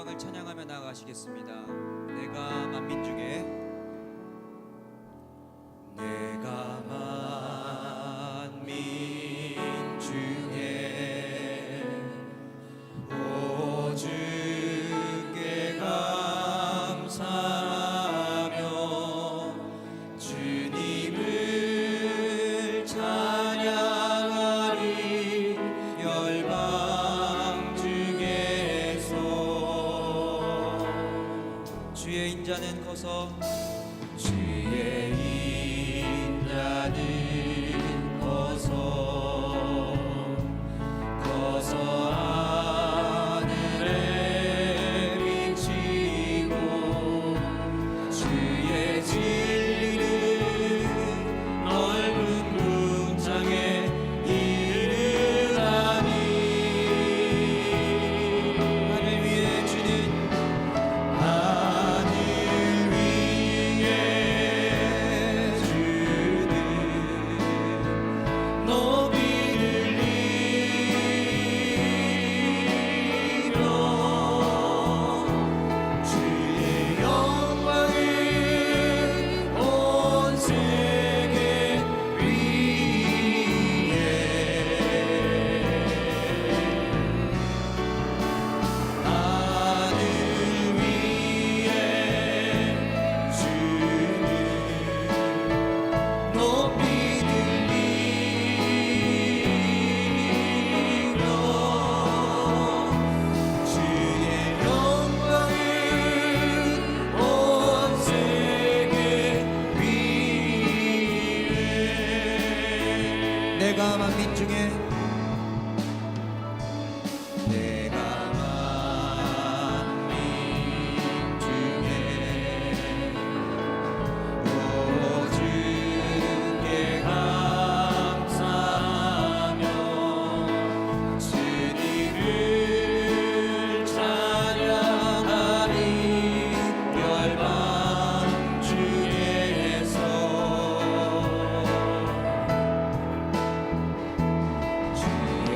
영광을 찬양하며 나아가시겠습니다. 내가 만민 중에 내가 만민 중에 오죽게 감사하며 주님을 찬양하리 열방 중에서 주의 인자는 커서 주의 인자는 커서 하늘에 비치고 주의 진리는 넓은 궁창에 이르다니 하늘 위에 주는 하늘 위에 주는 높이 들리며 주의 영광을 온 세계 위에 하늘 위에 주는 높이 들리며 주의 영광을 온 세계 위에 내가 만민 중에 내가 만민 중에 오죽게 감사하며 주님을 찬양하리 열방 중에서 주의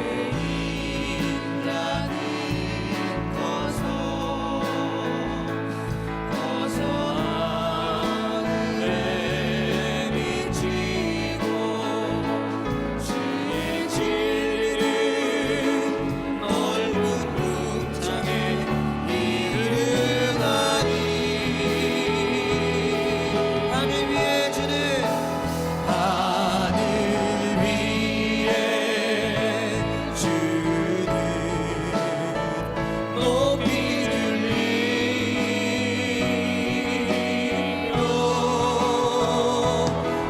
인자는 커서 하늘에 비치고 주의 진리를 넓은 궁창에 이르다니 하늘 위에 주는 하늘 위에 주는 높이 들리며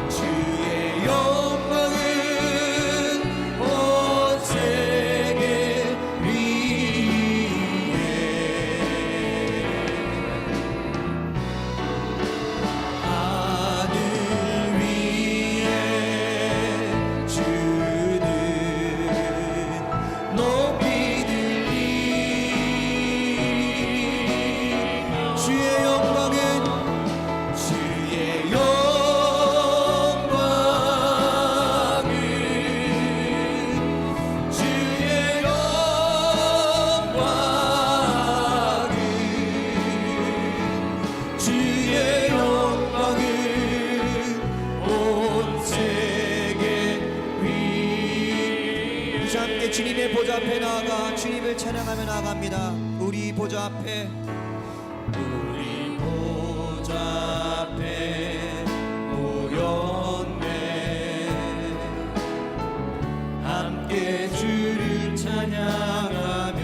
주의 영광은 온 세계 위에 하늘 위에 주는 높이 들리며 주의 영광은 주의 영광은 온 세계 위에 우리 함께 주님의 보좌 앞에 나아가 주님을 찬양하며 나아갑니다. 우리 보좌 앞에 모였네 함께 주를 찬양하며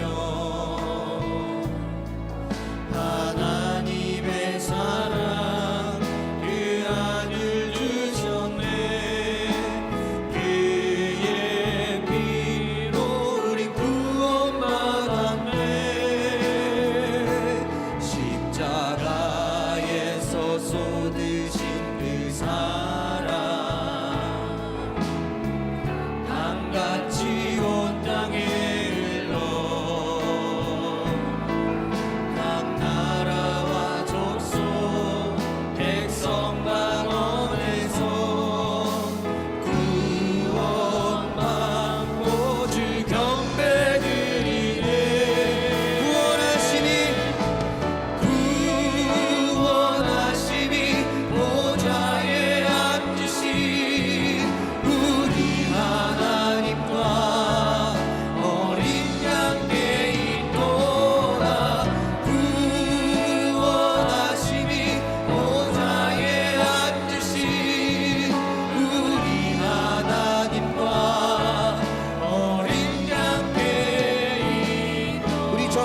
하나님의 사랑 그 아들 주셨네 그의 피로 우리 구원받았네 십자가에 서서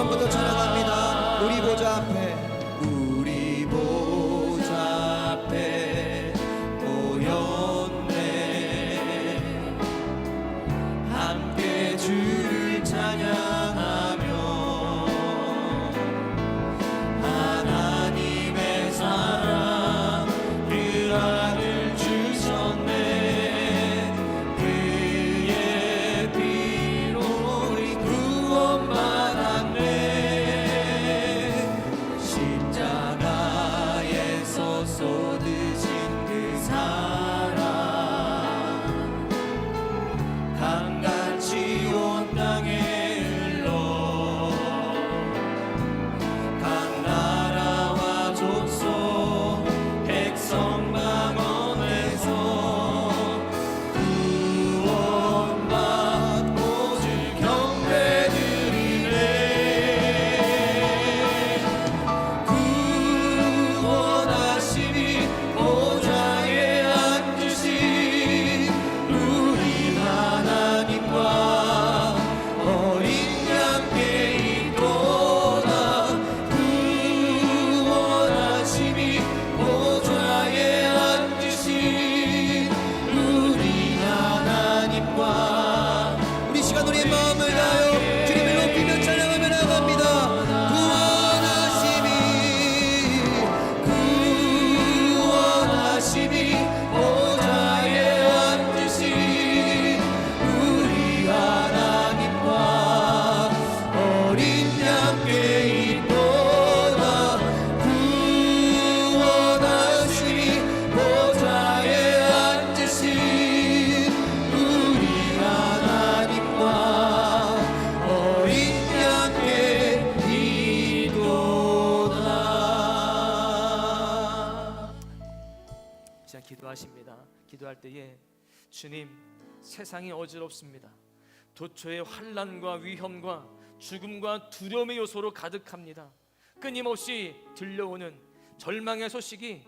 처음부터 찬양합니다. 우리 보좌 앞에, 우리 보좌 앞에 모였네. 함께 주를 찬양하며 하나님의 사랑 그 아들 주셨네. 그의 피로 우리 구원받았네. 십자가에서 쏟으신 그 사랑 강같이 온 땅에 흘러 각 나라와 족속 백성 방언에서 구원받고 주 경배드리네. 구원하시니 보좌에 앉으신 우리 하나님과 어린 양께 있도다. 구원하시니 보좌에 앉으신 우리 하나님과. 우리 시간 우리의 마음을 다하여 주님을 높이며 찬양하며 나갑니다. 구원하시니 보좌에 앉으신 우리 하나님과 어린 양께 있도다. 구원하시니 보좌에 앉으신 우리 하나님과 어린 양께 있도다. 자, 기도하십니다. 기도할 때에 주님, 세상이 어지럽습니다. 도처의 환난과 위험과 죽음과 두려움의 요소로 가득합니다. 끊임없이 들려오는 절망의 소식이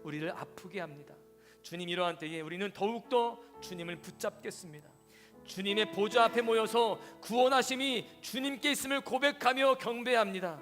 우리를 아프게 합니다. 주님, 이러한 때에 우리는 더욱더 주님을 붙잡겠습니다. 주님의 보좌 앞에 모여서 구원하심이 주님께 있음을 고백하며 경배합니다.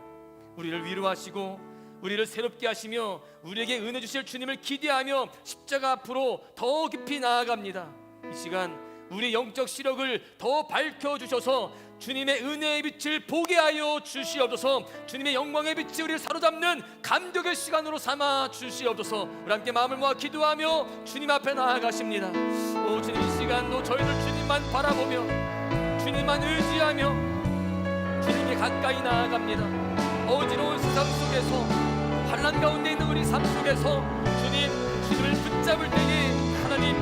우리를 위로하시고 우리를 새롭게 하시며 우리에게 은혜 주실 주님을 기대하며 십자가 앞으로 더 깊이 나아갑니다. 이 시간 우리 영적 시력을 더 밝혀주셔서 주님의 은혜의 빛을 보게 하여 주시옵소서. 주님의 영광의 빛이 우리를 사로잡는 감격의 시간으로 삼아 주시옵소서. 우리 함께 마음을 모아 기도하며 주님 앞에 나아가십니다. 오 주님, 이 시간도 저희를 주님만 바라보며 주님만 의지하며 주님께 가까이 나아갑니다. 어지러운 세상 속에서 환난 가운데 있는 우리 삶 속에서 주님을 붙잡을 때에 하나님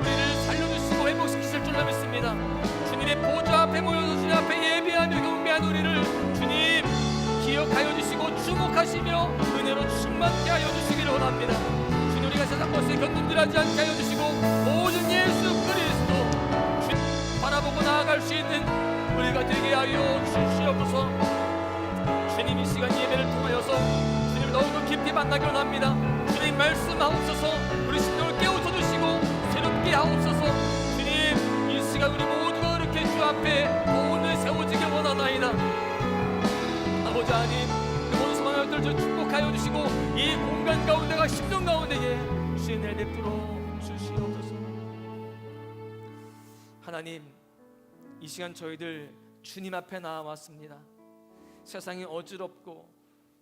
우리를 살려주시고 회복시키실 줄 믿습니다. 주님의 보좌 앞에 모여서 주님 앞에 예배하며 경배한 우리를 주님 기억하여 주시고 주목하시며 은혜로 충만케 하여 주시기를 원합니다. 주님, 우리가 세상 것에 견눈질하지 않게 하여 주시고 모든 예수 그리스도 주님 바라보고 나아갈 수 있는 우리가 되게 하여 주시옵소서. 주님, 이 시간 예배를 통하여서 주님을 더욱더 깊이 만나기 원합니다. 주님 말씀하옵소서. 우리 심령을 깨우쳐 주시고 새롭게 하옵소서. 주님, 이 시간 우리 모두가 그렇게 주 앞에 오늘 세워지기 원하나이다. 아버지 하나님, 그 모든 소망을 들 축복하여 주시고 이 공간 가운데가 심령 가운데에 주의 은혜를 베풀어 주시옵소서. 하나님, 이 시간 저희들 주님 앞에 나와왔습니다. 세상이 어지럽고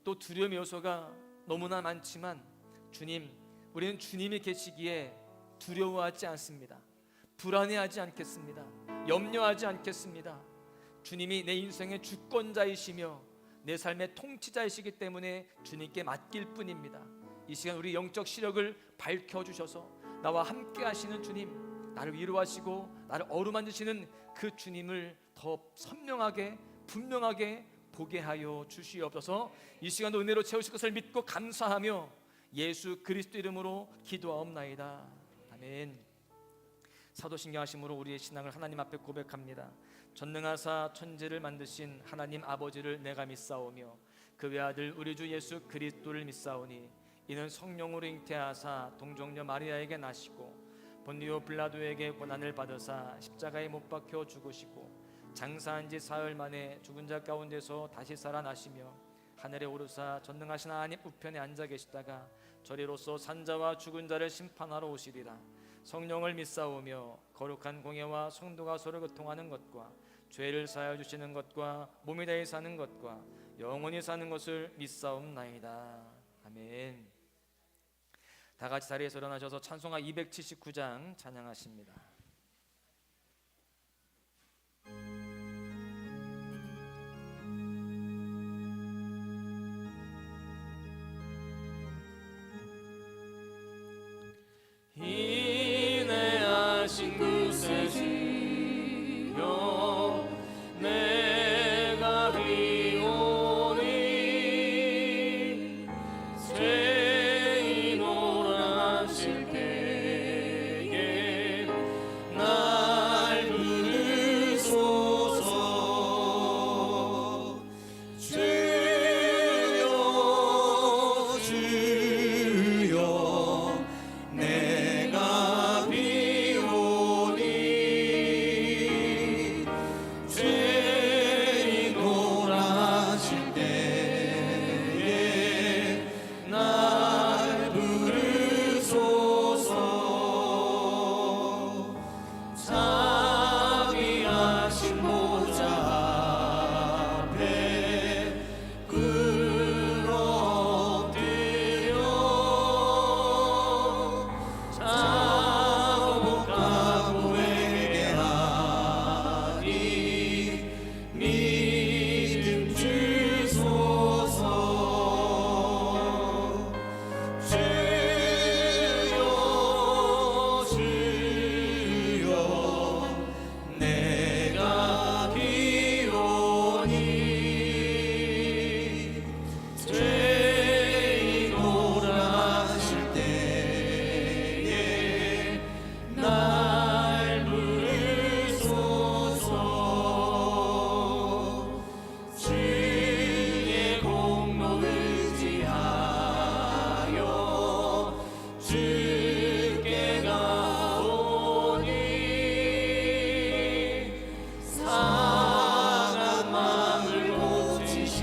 또 두려움의 요소가 너무나 많지만 주님, 우리는 주님이 계시기에 두려워하지 않습니다. 불안해하지 않겠습니다. 염려하지 않겠습니다. 주님이 내 인생의 주권자이시며 내 삶의 통치자이시기 때문에 주님께 맡길 뿐입니다. 이 시간 우리 영적 시력을 밝혀주셔서 나와 함께 하시는 주님, 나를 위로하시고 나를 어루만지시는 그 주님을 더 선명하게 분명하게 보게 하여 주시옵소서. 이 시간도 은혜로 채우실 것을 믿고 감사하며 예수 그리스도 이름으로 기도하옵나이다. 아멘. 사도신경하심으로 우리의 신앙을 하나님 앞에 고백합니다. 전능하사 천지를 만드신 하나님 아버지를 내가 믿사오며 그 외아들 우리 주 예수 그리스도를 믿사오니 이는 성령으로 잉태하사 동정녀 마리아에게 나시고 본디오 빌라도에게 고난을 받으사 십자가에 못 박혀 죽으시고 장사한 지 사흘 만에 죽은 자 가운데서 다시 살아나시며 하늘에 오르사 전능하신 하나님 우편에 앉아 계시다가 저리로서 산자와 죽은 자를 심판하러 오시리라. 성령을 믿사오며 거룩한 공예와 성도가 서로 교통하는 것과 죄를 사하여 주시는 것과 몸이 다해 사는 것과 영원히 사는 것을 믿사옵나이다. 아멘. 다 같이 자리에서 일어나셔서 찬송가 279장 찬양하십니다. 인내하신 구세주여 내가 비오니 죄인 오라실 때에 날 부르소서. 주여 주여 내가 비오니 죄인 오라실 때에 날 부르소서. 자비하신 보좌 앞에 엎드려 자복하고 회개하니 믿음 주소서. 주여 주여 내가 비오니 죄인 오라실 때에 날 부르소서. 주의 공로 의지하여 주께 가오니 상한 마음을 고치시고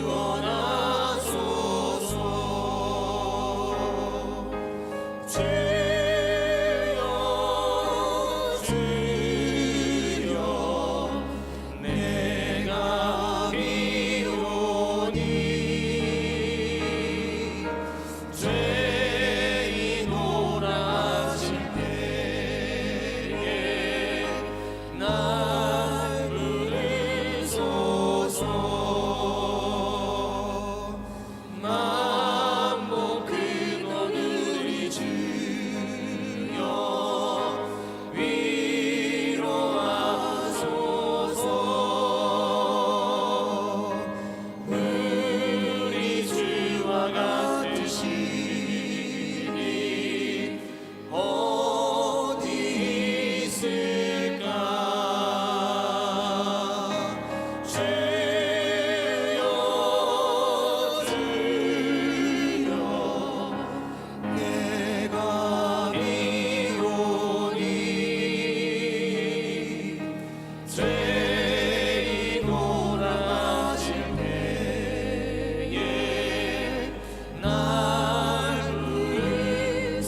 구원하소서. 주여 주여 내가 비오니 죄인 오라실 때에 날 부르소서. 만복 근원 우리 주여 위로하소서. 우리 주와 같으시니 어디 있을까. 주여 주여 내가 비오니 죄인 오라실 때에 날 부르소서.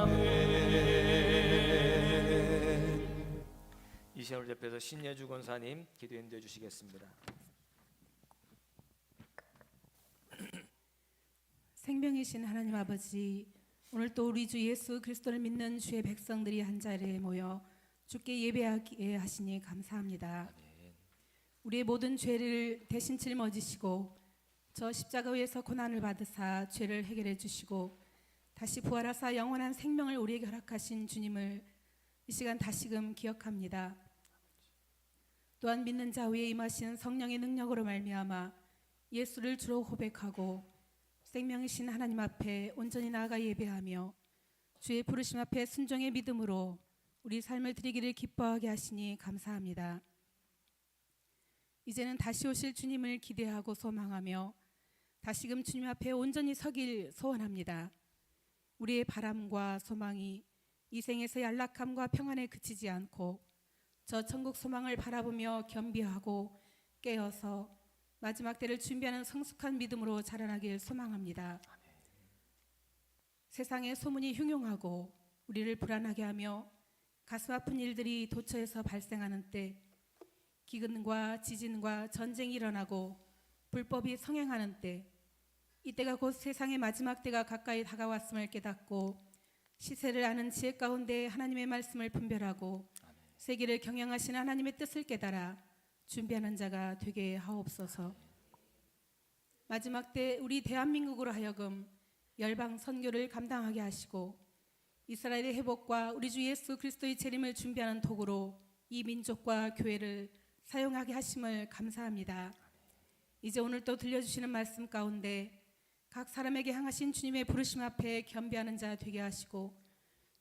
아멘. 이 시간을 대표해서 신예주 권사님 기도 인도해 주시겠습니다. 생명이신 하나님 아버지, 오늘 또 우리 주 예수 그리스도를 믿는 주의 백성들이 한 자리에 모여 주께 예배하게 하시니 감사합니다. 우리의 모든 죄를 대신 짊어지시고 저 십자가 위에서 고난을 받으사 죄를 해결해 주시고 다시 부활하사 영원한 생명을 우리에게 허락하신 주님을 이 시간 다시금 기억합니다. 또한 믿는 자 위에 임하신 성령의 능력으로 말미암아 예수를 주로 고백하고 생명이신 하나님 앞에 온전히 나아가 예배하며 주의 부르심 앞에 순종의 믿음으로 우리 삶을 드리기를 기뻐하게 하시니 감사합니다. 이제는 다시 오실 주님을 기대하고 소망하며 다시금 주님 앞에 온전히 서길 소원합니다. 우리의 바람과 소망이 이 생에서의 안락함과 평안에 그치지 않고 저 천국 소망을 바라보며 겸비하고 깨어서 마지막 때를 준비하는 성숙한 믿음으로 자라나길 소망합니다. 세상의 소문이 흉흉하고 우리를 불안하게 하며 가슴 아픈 일들이 도처에서 발생하는 때, 기근과 지진과 전쟁이 일어나고 불법이 성행하는 때, 이때가 곧 세상의 마지막 때가 가까이 다가왔음을 깨닫고 시세를 아는 지혜 가운데 하나님의 말씀을 분별하고 세계를 경영하시는 하나님의 뜻을 깨달아 준비하는 자가 되게 하옵소서. 마지막 때 우리 대한민국으로 하여금 열방 선교를 감당하게 하시고 이스라엘의 회복과 우리 주 예수 그리스도의 재림을 준비하는 도구로 이 민족과 교회를 사용하게 하심을 감사합니다. 이제 오늘 또 들려주시는 말씀 가운데 각 사람에게 향하신 주님의 부르심 앞에 겸비하는 자 되게 하시고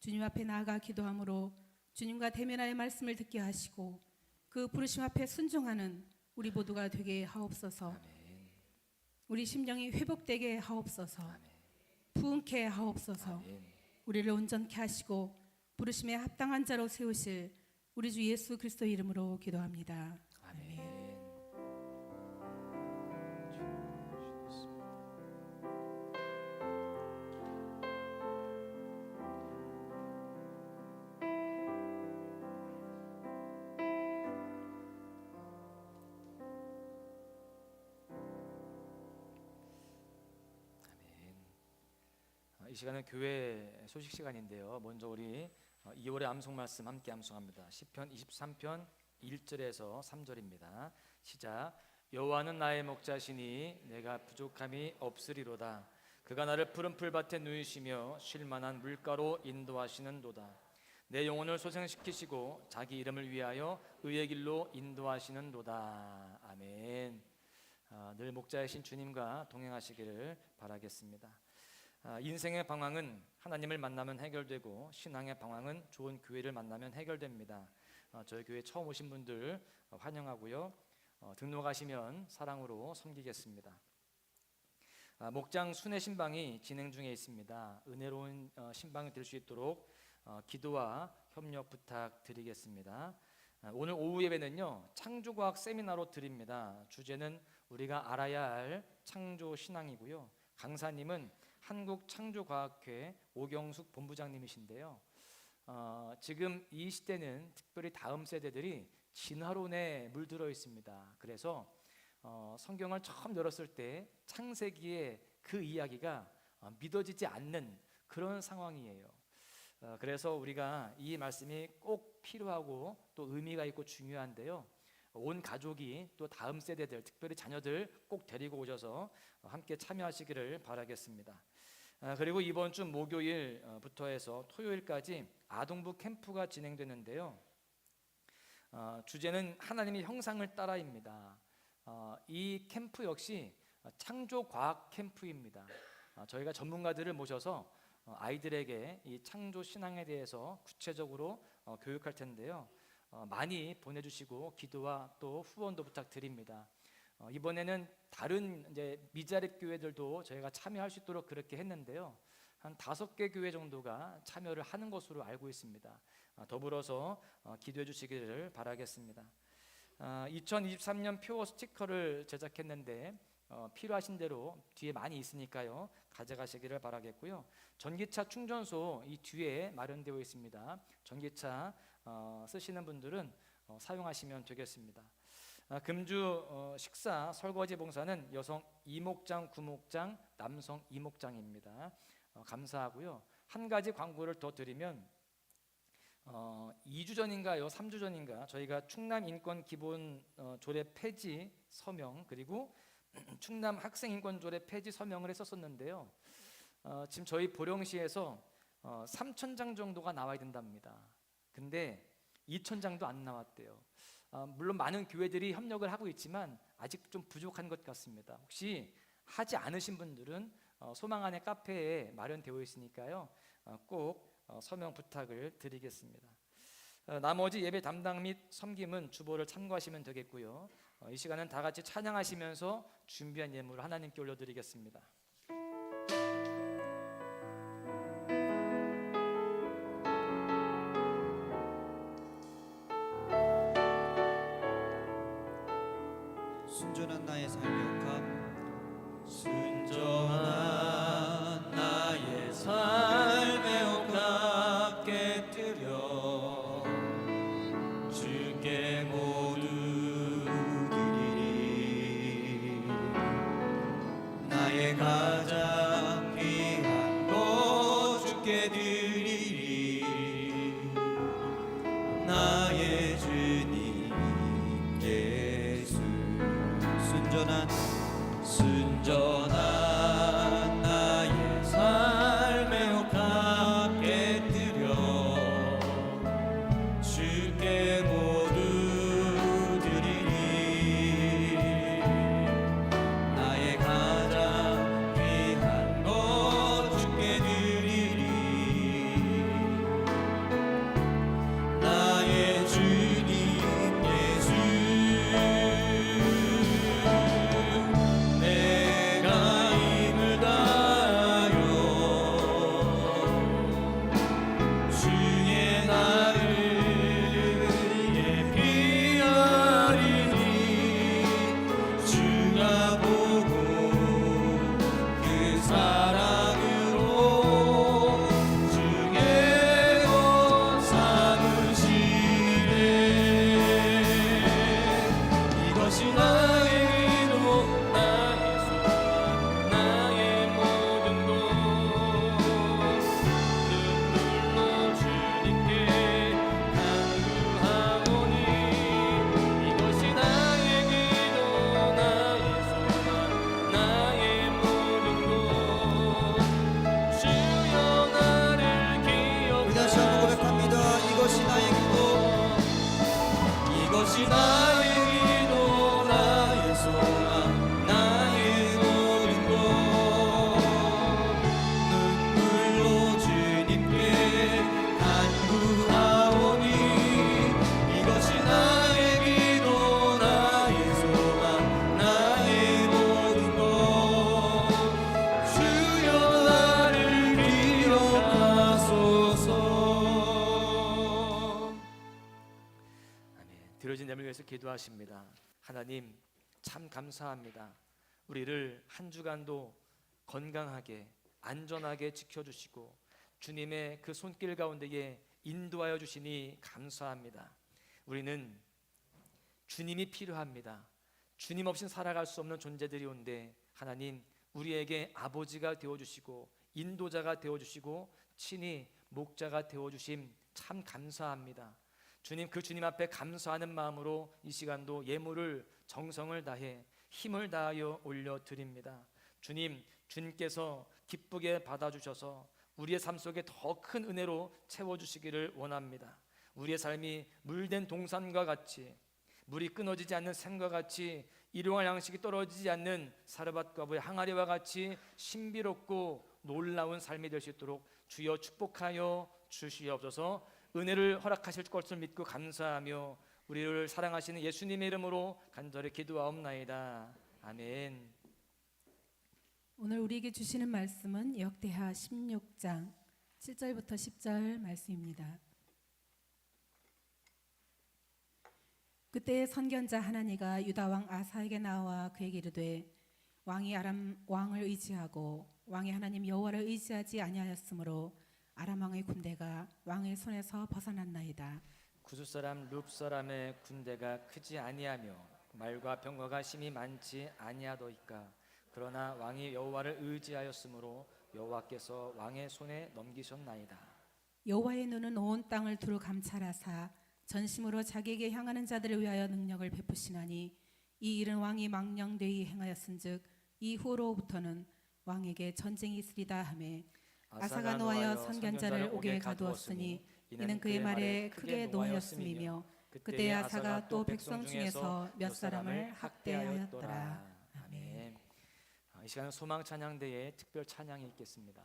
주님 앞에 나아가 기도함으로 주님과 대면하여 말씀을 듣게 하시고 그 부르심 앞에 순종하는 우리 모두가 되게 하옵소서. 우리 심령이 회복되게 하옵소서. 부흥케 하옵소서. 우리를 온전케 하시고 부르심에 합당한 자로 세우실 우리 주 예수 그리스도 이름으로 기도합니다. 아멘. 이 시간은 교회 소식 시간인데요. 먼저 우리 2월의 암송 말씀 함께 암송합니다. 시편 23편 1절에서 3절입니다. 시작. 여호와는 나의 목자시니 내가 부족함이 없으리로다. 그가 나를 푸른 풀밭에 누이시며 쉴 만한 물가로 인도하시는도다. 내 영혼을 소생시키시고 자기 이름을 위하여 의의 길로 인도하시는도다. 아멘. 늘 목자이신 주님과 동행하시기를 바라겠습니다. 인생의 방황은 하나님을 만나면 해결되고 신앙의 방황은 좋은 교회를 만나면 해결됩니다. 저희 교회 처음 오신 분들 환영하고요. 등록하시면 사랑으로 섬기겠습니다. 목장 순회 신방이 진행 중에 있습니다. 은혜로운 신방이 될 수 있도록 기도와 협력 부탁드리겠습니다. 오늘 오후 예배는요, 창조과학 세미나로 드립니다. 주제는 우리가 알아야 할 창조 신앙이고요. 강사님은 한국창조과학회 오경숙 본부장님이신데요. 지금 이 시대는 특별히 다음 세대들이 진화론에 물들어 있습니다. 그래서 성경을 처음 열었을 때 창세기의 그 이야기가 믿어지지 않는 그런 상황이에요. 그래서 우리가 이 말씀이 꼭 필요하고 또 의미가 있고 중요한데요. 온 가족이 또 다음 세대들, 특별히 자녀들 꼭 데리고 오셔서 함께 참여하시기를 바라겠습니다. 그리고 이번 주 목요일부터 해서 토요일까지 아동부 캠프가 진행되는데요. 주제는 하나님의 형상을 따라입니다. 이 캠프 역시 창조과학 캠프입니다. 저희가 전문가들을 모셔서 아이들에게 이 창조 신앙에 대해서 구체적으로 교육할 텐데요. 많이 보내주시고 기도와 또 후원도 부탁드립니다. 이번에는 다른 이제 미자립 교회들도 저희가 참여할 수 있도록 그렇게 했는데요. 한 5개 교회 정도가 참여를 하는 것으로 알고 있습니다. 더불어서 기도해 주시기를 바라겠습니다. 2023년 표 스티커를 제작했는데 필요하신 대로 뒤에 많이 있으니까요. 가져가시기를 바라겠고요. 전기차 충전소 이 뒤에 마련되어 있습니다. 전기차 쓰시는 분들은 사용하시면 되겠습니다. 금주 식사 설거지 봉사는 여성 2목장, 9목장, 남성 2목장입니다. 감사하고요. 한 가지 광고를 더 드리면 2주 전인가요? 3주 전인가 저희가 충남 인권 기본 조례 폐지 서명 그리고 충남 학생 인권 조례 폐지 서명을 했었는데요. 지금 저희 보령시에서 3,000장 정도가 나와야 된답니다. 근데 2,000장도 안 나왔대요. 물론 많은 교회들이 협력을 하고 있지만 아직 좀 부족한 것 같습니다. 혹시 하지 않으신 분들은 소망안의 카페에 마련되어 있으니까요. 꼭 서명 부탁을 드리겠습니다. 나머지 예배 담당 및 섬김은 주보를 참고하시면 되겠고요. 이 시간은 다 같이 찬양하시면서 준비한 예물을 하나님께 올려드리겠습니다. 순전한 나의 삶의 옥합, 순전한 나의 삶의 옥합 깨뜨려 주께 모두 드리리. 나의 가장 귀한 것 주께 드리리. 나의 주님 예수. 순전한 나의 삶의 옥합 깨뜨려 주께 모두 드리리. 나의 가장 귀한 것 주께 드리리. 나의 주님 예수. 이것이 나의 기도, 나의 소망, 나의 모든 것. 눈물로 주님께 간구하오니 이것이 나의 기도, 나의 소망, 나의 모든 것. 주여 나를 기억하소서. 드려진 예물을 위해서 기도하십니다. 하나님 참 감사합니다. 우리를 한 주간도 건강하게 안전하게 지켜주시고 주님의 그 손길 가운데에 인도하여 주시니 감사합니다. 우리는 주님이 필요합니다. 주님 없인 살아갈 수 없는 존재들이온데 하나님 우리에게 아버지가 되어주시고 인도자가 되어주시고 친히 목자가 되어주심 참 감사합니다. 주님, 그 주님 앞에 감사하는 마음으로 이 시간도 예물을 정성을 다해 힘을 다하여 올려드립니다. 주님, 주님께서 기쁘게 받아주셔서 우리의 삶 속에 더 큰 은혜로 채워주시기를 원합니다. 우리의 삶이 물된 동산과 같이, 물이 끊어지지 않는 샘과 같이, 일용할 양식이 떨어지지 않는 사르밧과부의 항아리와 같이 신비롭고 놀라운 삶이 될 수 있도록 주여 축복하여 주시옵소서. 은혜를 허락하실 것을 믿고 감사하며 우리를 사랑하시는 예수님의 이름으로 간절히 기도하옵나이다. 아멘. 오늘 우리에게 주시는 말씀은 역대하 16장 7절부터 10절 말씀입니다. 그때 선견자 하나니가 유다 왕 아사에게 나와 그에게 이르되 왕이 아람 왕을 의지하고 왕의 하나님 여호와를 의지하지 아니하였으므로 아람 왕의 군대가 왕의 손에서 벗어났나이다. 구스 사람 룹 사람의 군대가 크지 아니하며 말과 병거가 심히 많지 아니하도이까. 그러나 왕이 여호와를 의지하였으므로 여호와께서 왕의 손에 넘기셨나이다. 여호와의 눈은 온 땅을 두루 감찰하사 전심으로 자기에게 향하는 자들을 위하여 능력을 베푸시나니 이 일은 왕이 망령되이 행하였은즉 이후로부터는 왕에게 전쟁이 있으리다 하매 아사가 노하여 선견자를 옥에 가두었으니 이는 그의 말에 크게 노하였음이며 그때 아사가 또 백성 중에서 몇 사람을 학대하였더라. 아멘. 이 시간은 소망 찬양대의 특별 찬양이 있겠습니다.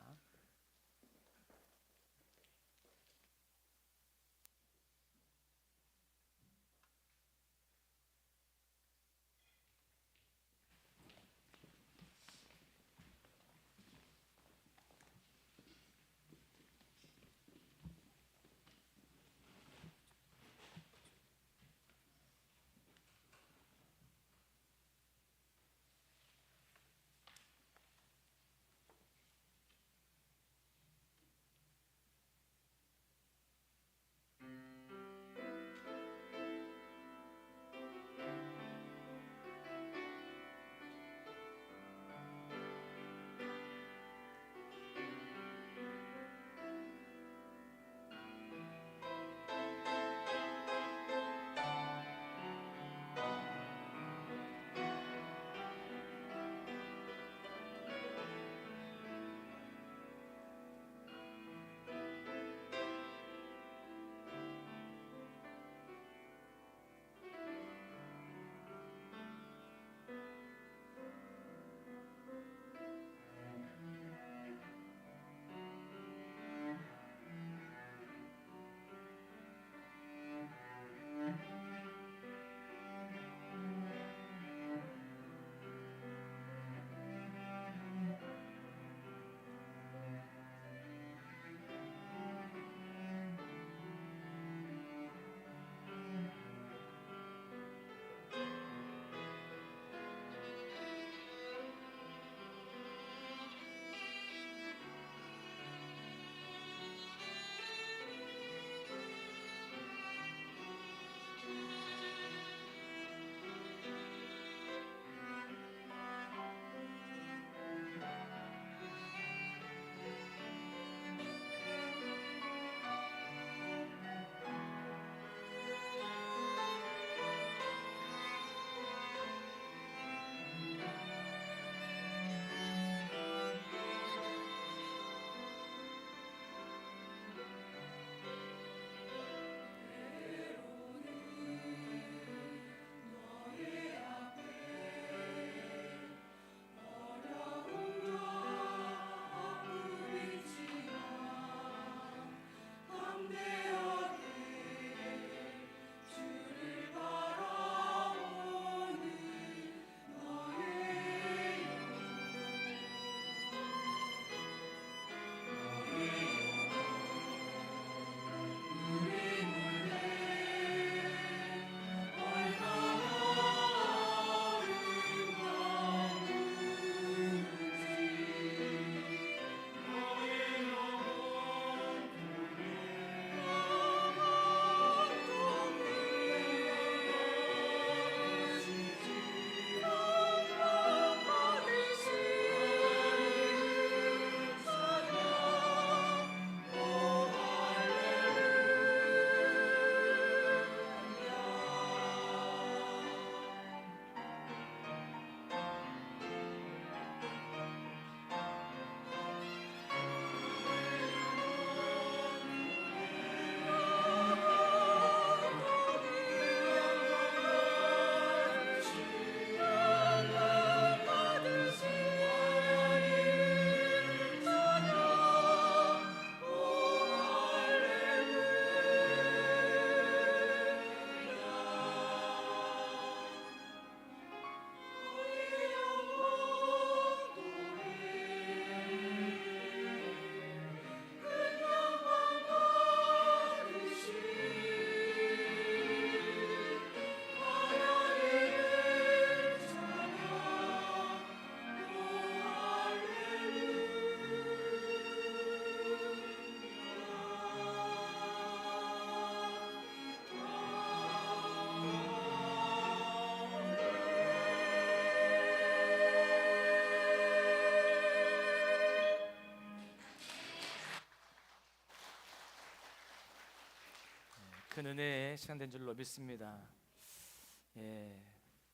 큰 은혜의 시간 된 줄로 믿습니다.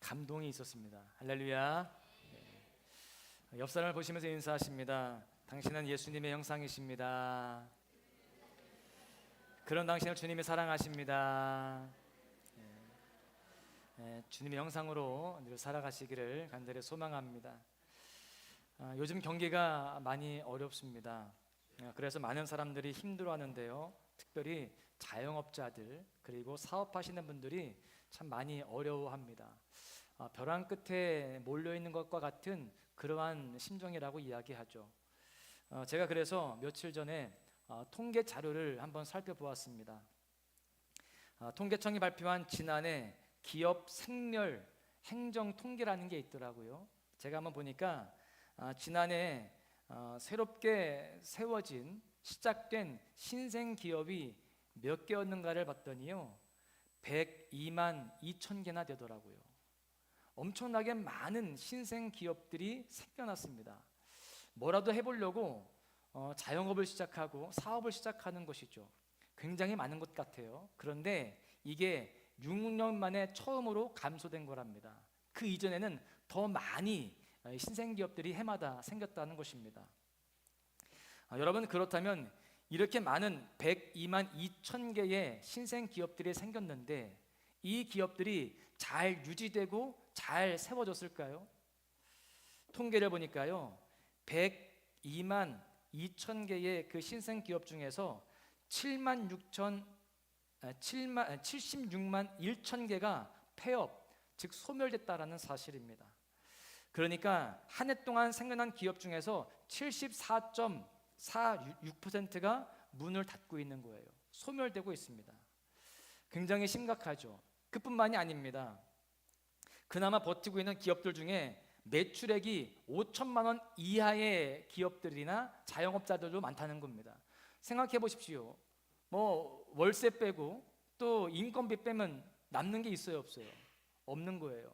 감동이 있었습니다. 할렐루야. 옆 사람을 보시면서 인사하십니다. 당신은 예수님의 형상이십니다. 그런 당신을 주님이 사랑하십니다. 주님의 형상으로 늘 살아가시기를 간절히 소망합니다. 요즘 경기가 많이 어렵습니다. 그래서 많은 사람들이 힘들어하는데요. 특별히 자영업자들 그리고 사업하시는 분들이 참 많이 어려워합니다. 벼랑 끝에 몰려있는 것과 같은 그러한 심정이라고 이야기하죠. 제가 그래서 며칠 전에 통계 자료를 한번 살펴보았습니다. 통계청이 발표한 지난해 기업 생멸 행정 통계라는 게 있더라고요. 제가 한번 보니까 지난해 새롭게 세워진 시작된 신생 기업이 몇 개였는가를 봤더니요 102만 2천 개나 되더라고요. 엄청나게 많은 신생 기업들이 생겨났습니다. 뭐라도 해보려고 자영업을 시작하고 사업을 시작하는 것이죠. 굉장히 많은 것 같아요. 그런데 이게 6년 만에 처음으로 감소된 거랍니다. 그 이전에는 더 많이 신생 기업들이 해마다 생겼다는 것입니다. 여러분, 그렇다면 이렇게 많은 102만 2천 개의 신생 기업들이 생겼는데 이 기업들이 잘 유지되고 잘 세워졌을까요? 통계를 보니까요 102만 2천 개의 그 신생 기업 중에서 76만 1천 개가 폐업, 즉 소멸됐다라는 사실입니다. 그러니까 한 해 동안 생겨난 기업 중에서 74.46%가 문을 닫고 있는 거예요. 소멸되고 있습니다. 굉장히 심각하죠. 그뿐만이 아닙니다. 그나마 버티고 있는 기업들 중에 매출액이 5천만 원 이하의 기업들이나 자영업자들도 많다는 겁니다. 생각해 보십시오. 뭐 월세 빼고 또 인건비 빼면 남는 게 있어요, 없어요? 없는 거예요.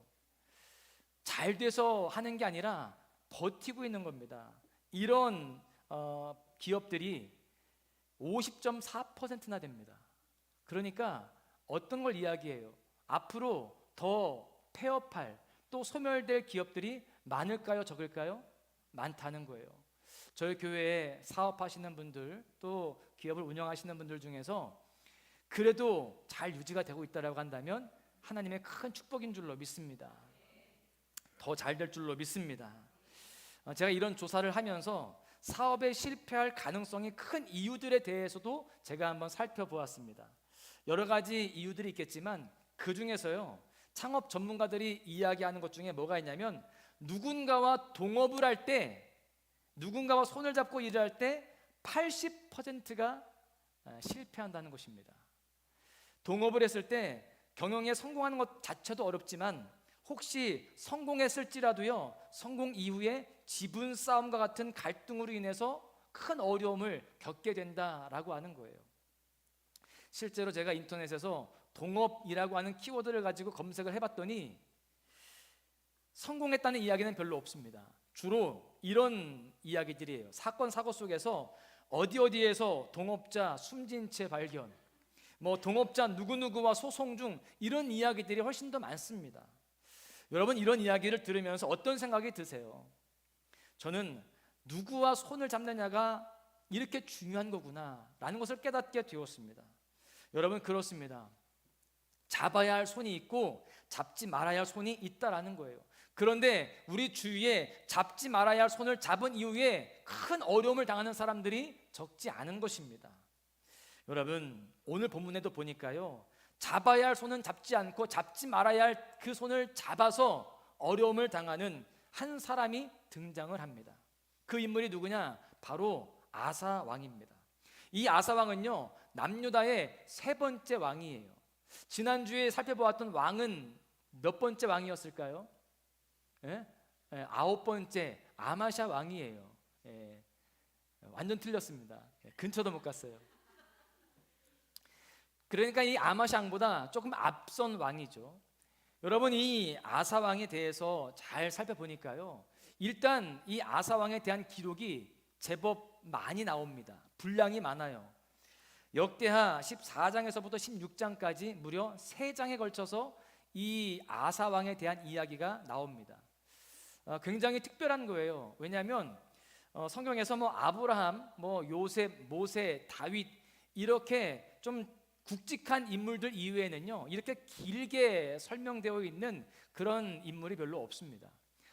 잘 돼서 하는 게 아니라 버티고 있는 겁니다. 이런 기업들이 50.4%나 됩니다. 그러니까 어떤 걸 이야기해요? 앞으로 더 폐업할 또 소멸될 기업들이 많을까요, 적을까요? 많다는 거예요. 저희 교회에 사업하시는 분들 또 기업을 운영하시는 분들 중에서 그래도 잘 유지가 되고 있다라고 한다면 하나님의 큰 축복인 줄로 믿습니다. 더 잘 될 줄로 믿습니다. 제가 이런 조사를 하면서 사업에 실패할 가능성이 큰 이유들에 대해서도 제가 한번 살펴보았습니다. 여러 가지 이유들이 있겠지만 그 중에서요 창업 전문가들이 이야기하는 것 중에 뭐가 있냐면 누군가와 동업을 할 때, 누군가와 손을 잡고 일을 할 때 80%가 실패한다는 것입니다. 동업을 했을 때 경영에 성공하는 것 자체도 어렵지만 혹시 성공했을지라도요 성공 이후에 지분 싸움과 같은 갈등으로 인해서 큰 어려움을 겪게 된다라고 하는 거예요. 실제로 제가 인터넷에서 동업이라고 하는 키워드를 가지고 검색을 해봤더니 성공했다는 이야기는 별로 없습니다. 주로 이런 이야기들이에요. 사건 사고 속에서 어디에서 동업자 숨진 채 발견, 뭐 동업자 누구누구와 소송 중 이런 이야기들이 훨씬 더 많습니다. 여러분, 이런 이야기를 들으면서 어떤 생각이 드세요? 저는 누구와 손을 잡느냐가 이렇게 중요한 거구나 라는 것을 깨닫게 되었습니다. 여러분, 그렇습니다. 잡아야 할 손이 있고 잡지 말아야 할 손이 있다라는 거예요. 그런데 우리 주위에 잡지 말아야 할 손을 잡은 이후에 큰 어려움을 당하는 사람들이 적지 않은 것입니다. 여러분, 오늘 본문에도 보니까요 잡아야 할 손은 잡지 않고 잡지 말아야 할 그 손을 잡아서 어려움을 당하는 한 사람이 등장을 합니다. 그 인물이 누구냐? 바로 아사 왕입니다. 이 아사 왕은요 남유다의 세 번째 왕이에요. 지난주에 살펴보았던 왕은 몇 번째 왕이었을까요? 아홉 번째 아마샤 왕이에요. 완전 틀렸습니다. 근처도 못 갔어요. 그러니까 이 아마샤 왕보다 조금 앞선 왕이죠. 여러분, 이 아사 왕에 대해서 잘 살펴보니까요 일단 이 아사 왕에 대한 기록이 제법 많이 나옵니다. 분량이 많아요. 역대하 14장에서부터 16장까지 무려 3장에 걸쳐서 이 아사 왕에 대한 이야기가 나옵니다. 굉장히 특별한 거예요. 왜냐하면 성경에서 뭐 아브라함, 뭐 요셉, 모세, 다윗 이렇게 좀 굵직한 인물들 이외에는요 이렇게 길게 설명되어 있는 그런 인물이 별로 없습니다.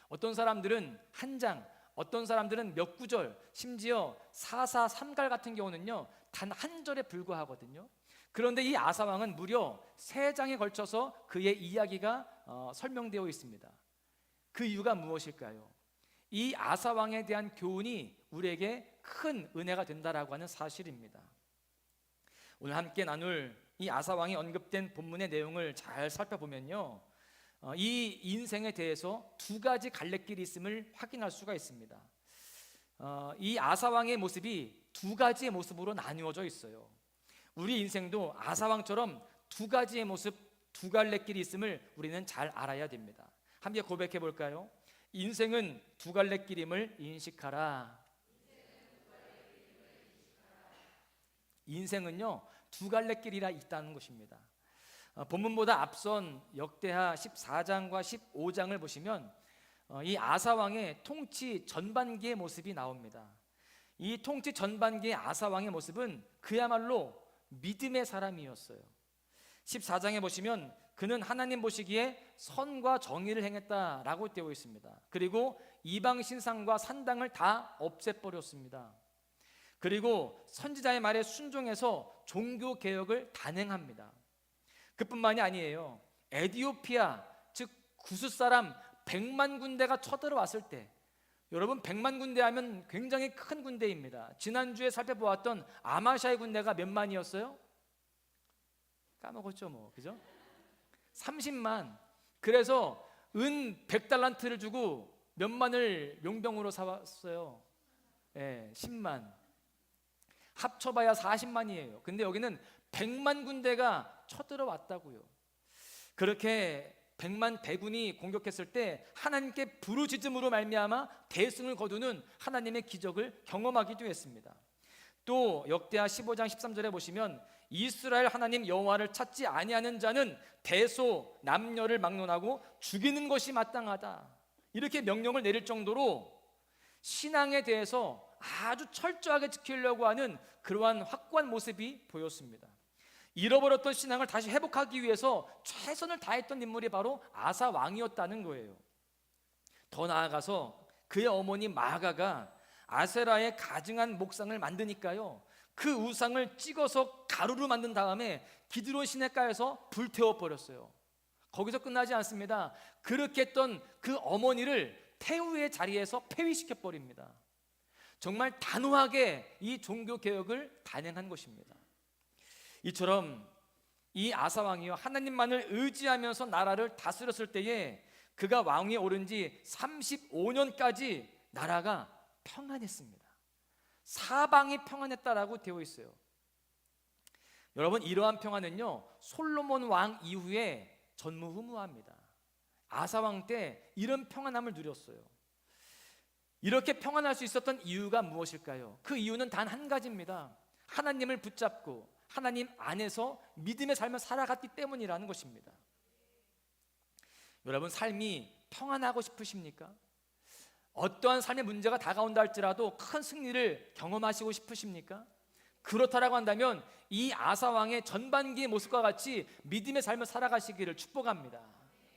어떤 사람들은 한 장, 어떤 사람들은 몇 구절, 심지어 사사 삼갈 같은 경우는요 단 한 절에 불과하거든요. 그런데 이 아사 왕은 무려 3장에 걸쳐서 그의 이야기가 설명되어 있습니다. 그 이유가 무엇일까요? 이 아사 왕에 대한 교훈이 우리에게 큰 은혜가 된다라고 하는 사실입니다. 오늘 함께 나눌 이 아사 왕이 언급된 본문의 내용을 잘 살펴보면요 이 인생에 대해서 2가지 갈래길이 있음을 확인할 수가 있습니다. 이 아사 왕의 모습이 2가지의 모습으로 나누어져 있어요. 우리 인생도 아사 왕처럼 2가지의 모습, 2갈래길이 있음을 우리는 잘 알아야 됩니다. 함께 고백해 볼까요? 인생은 2갈래길임을 인식하라. 인생은요 2갈래길이라 있다는 것입니다. 본문보다 앞선 역대하 14장과 15장을 보시면 이 아사 왕의 통치 전반기의 모습이 나옵니다. 이 통치 전반기의 아사 왕의 모습은 그야말로 믿음의 사람이었어요. 14장에 보시면 그는 하나님 보시기에 선과 정의를 행했다라고 되어 있습니다. 그리고 이방 신상과 산당을 다 없애버렸습니다. 그리고 선지자의 말에 순종해서 종교 개혁을 단행합니다. 그뿐만이 아니에요. 에티오피아 즉 구스 사람 100만 군대가 쳐들어왔을 때, 여러분 100만 군대 하면 굉장히 큰 군대입니다. 지난주에 살펴보았던 아마샤의 군대가 몇 만이었어요? 까먹었죠 뭐, 그죠? 30만. 그래서 은 100달란트를 주고 몇 만을 용병으로 사왔어요? 10만. 합쳐봐야 40만이에요. 근데 여기는 100만 군대가 쳐들어왔다고요. 그렇게 100만 대군이 공격했을 때 하나님께 부르짖음으로 말미암아 대승을 거두는 하나님의 기적을 경험하기도 했습니다. 또 역대하 15장 13절에 보시면 이스라엘 하나님 여호와를 찾지 아니하는 자는 대소 남녀를 막론하고 죽이는 것이 마땅하다, 이렇게 명령을 내릴 정도로 신앙에 대해서 아주 철저하게 지키려고 하는 그러한 확고한 모습이 보였습니다. 잃어버렸던 신앙을 다시 회복하기 위해서 최선을 다했던 인물이 바로 아사 왕이었다는 거예요. 더 나아가서 그의 어머니 마아가가 아세라의 가증한 목상을 만드니까요 그 우상을 찍어서 가루로 만든 다음에 기드론 시냇가에서 불태워 버렸어요. 거기서 끝나지 않습니다. 그렇게 했던 그 어머니를 태후의 자리에서 폐위시켜 버립니다. 정말 단호하게 이 종교 개혁을 단행한 것입니다. 이처럼 이 아사 왕이요 하나님만을 의지하면서 나라를 다스렸을 때에 그가 왕위에 오른 지 35년까지 나라가 평안했습니다. 사방이 평안했다라고 되어 있어요. 여러분, 이러한 평안은요 솔로몬 왕 이후에 전무후무합니다. 아사 왕 때 이런 평안함을 누렸어요. 이렇게 평안할 수 있었던 이유가 무엇일까요? 그 이유는 단 한 가지입니다. 하나님을 붙잡고 하나님 안에서 믿음의 삶을 살아갔기 때문이라는 것입니다. 여러분, 삶이 평안하고 싶으십니까? 어떠한 삶의 문제가 다가온다 할지라도 큰 승리를 경험하시고 싶으십니까? 그렇다라고 한다면 이 아사 왕의 전반기의 모습과 같이 믿음의 삶을 살아가시기를 축복합니다.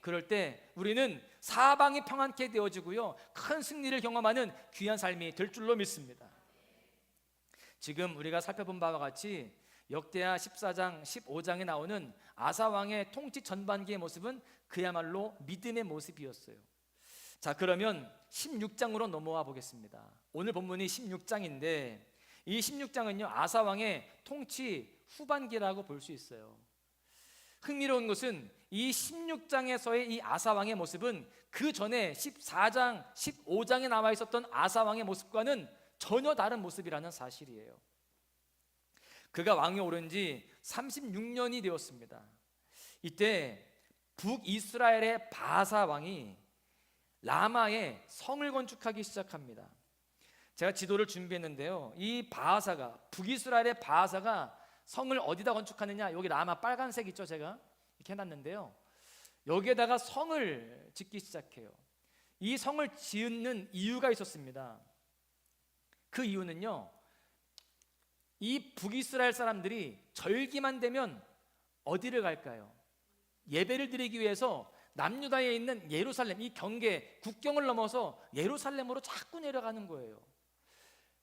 그럴 때 우리는 사방이 평안케 되어지고요 큰 승리를 경험하는 귀한 삶이 될 줄로 믿습니다. 지금 우리가 살펴본 바와 같이 역대하 14장 15장에 나오는 아사 왕의 통치 전반기의 모습은 그야말로 믿음의 모습이었어요. 자, 그러면 16장으로 넘어와 보겠습니다. 오늘 본문이 16장인데 이 16장은요 아사 왕의 통치 후반기라고 볼 수 있어요. 흥미로운 것은 이 16장에서의 이 아사 왕의 모습은 그 전에 14장, 15장에 나와 있었던 아사 왕의 모습과는 전혀 다른 모습이라는 사실이에요. 그가 왕에 오른 지 36년이 되었습니다. 이때 북이스라엘의 바사 왕이 라마에 성을 건축하기 시작합니다. 제가 지도를 준비했는데요 이 바하사가, 북이스라엘의 바하사가 성을 어디다 건축하느냐? 여기 라마 빨간색 있죠, 제가 이렇게 해놨는데요. 여기에다가 성을 짓기 시작해요. 이 성을 짓는 이유가 있었습니다. 그 이유는요, 이 북이스라엘 사람들이 절기만 되면 어디를 갈까요? 예배를 드리기 위해서 남유다에 있는 예루살렘, 이 경계, 국경을 넘어서 예루살렘으로 자꾸 내려가는 거예요.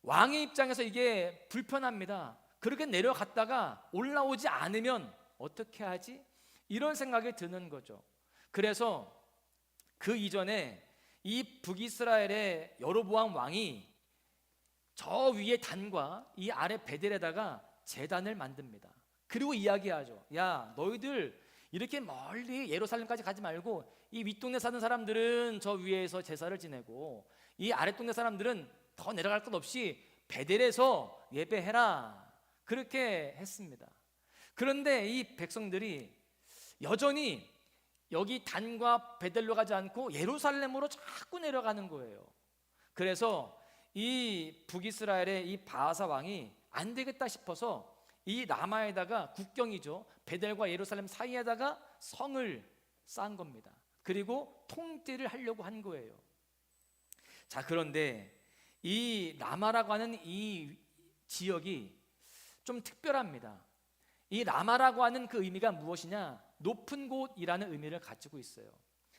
왕의 입장에서 이게 불편합니다. 그렇게 내려갔다가 올라오지 않으면 어떻게 하지? 이런 생각이 드는 거죠. 그래서 그 이전에 이 북이스라엘의 여로보암 왕이 저 위에 단과 이 아래 베델에다가 제단을 만듭니다. 그리고 이야기하죠. 야, 너희들 이렇게 멀리 예루살렘까지 가지 말고 이 윗동네 사는 사람들은 저 위에서 제사를 지내고 이 아랫동네 사람들은 더 내려갈 것 없이 베델에서 예배해라. 그렇게 했습니다. 그런데 이 백성들이 여전히 여기 단과 베델로 가지 않고 예루살렘으로 자꾸 내려가는 거예요. 그래서 이 북이스라엘의 이 바하사 왕이 안 되겠다 싶어서 이 라마에다가 국경이죠, 베델과 예루살렘 사이에다가 성을 쌓은 겁니다. 그리고 통제를 하려고 한 거예요. 자, 그런데 이 라마라고 하는 이 지역이 좀 특별합니다. 이 라마라고 하는 그 의미가 무엇이냐? 높은 곳이라는 의미를 가지고 있어요.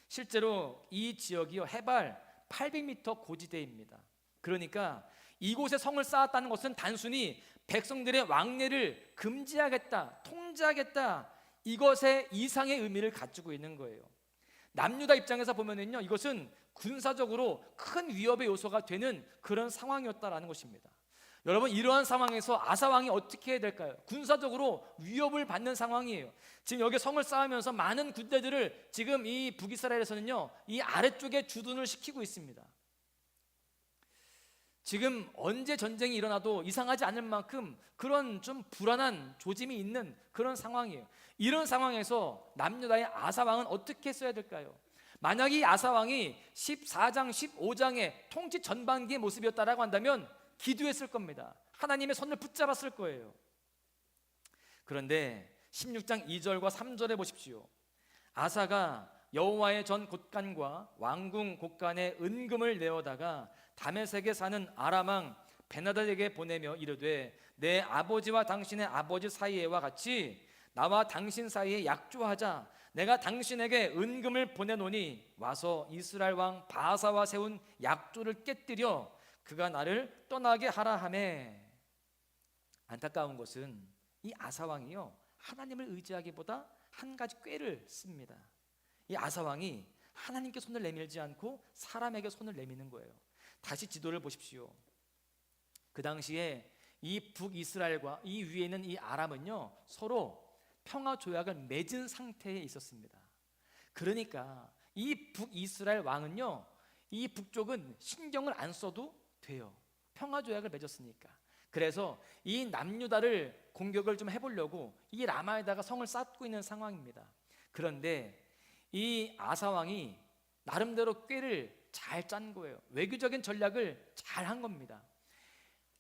실제로 이 지역이요, 해발 800m 고지대입니다. 그러니까 이곳에 성을 쌓았다는 것은 단순히 백성들의 왕래를 금지하겠다, 통제하겠다, 이것의 이상의 의미를 가지고 있는 거예요. 남유다 입장에서 보면은요, 이것은 군사적으로 큰 위협의 요소가 되는 그런 상황이었다라는 것입니다. 여러분, 이러한 상황에서 아사 왕이 어떻게 해야 될까요? 군사적으로 위협을 받는 상황이에요. 지금 여기 성을 쌓으면서 많은 군대들을 지금 이 북이스라엘에서는요, 이 아래쪽에 주둔을 시키고 있습니다. 지금 언제 전쟁이 일어나도 이상하지 않을 만큼 그런 좀 불안한 조짐이 있는 그런 상황이에요. 이런 상황에서 남유다의 아사 왕은 어떻게 써야 될까요? 만약 이 아사 왕이 14장, 15장의 통치 전반기의 모습이었다라고 한다면 기도했을 겁니다. 하나님의 손을 붙잡았을 거예요. 그런데 16장 2절과 3절에 보십시오. 아사가 여호와의 전 곳간과 왕궁 곳간에 은금을 내어다가 다메섹에 사는 아람 왕 베나닷에게 보내며 이르되, 내 아버지와 당신의 아버지 사이에와 같이 나와 당신 사이에 약조하자. 내가 당신에게 은금을 보내노니 와서 이스라엘 왕 바하사와 세운 약조를 깨뜨려 그가 나를 떠나게 하라 하매. 안타까운 것은 이 아사 왕이요, 하나님을 의지하기보다 한 가지 꾀를 씁니다. 이 아사 왕이 하나님께 손을 내밀지 않고 사람에게 손을 내미는 거예요. 다시 지도를 보십시오. 그 당시에 이 북이스라엘과 이 위에 있는 이 아람은요, 서로 평화 조약을 맺은 상태에 있었습니다. 그러니까 이 북이스라엘 왕은요, 이 북쪽은 신경을 안 써도 돼요. 평화 조약을 맺었으니까. 그래서 이 남유다를 공격을 좀 해보려고 이 라마에다가 성을 쌓고 있는 상황입니다. 그런데 이 아사 왕이 나름대로 꾀를 잘 짠 거예요. 외교적인 전략을 잘 한 겁니다.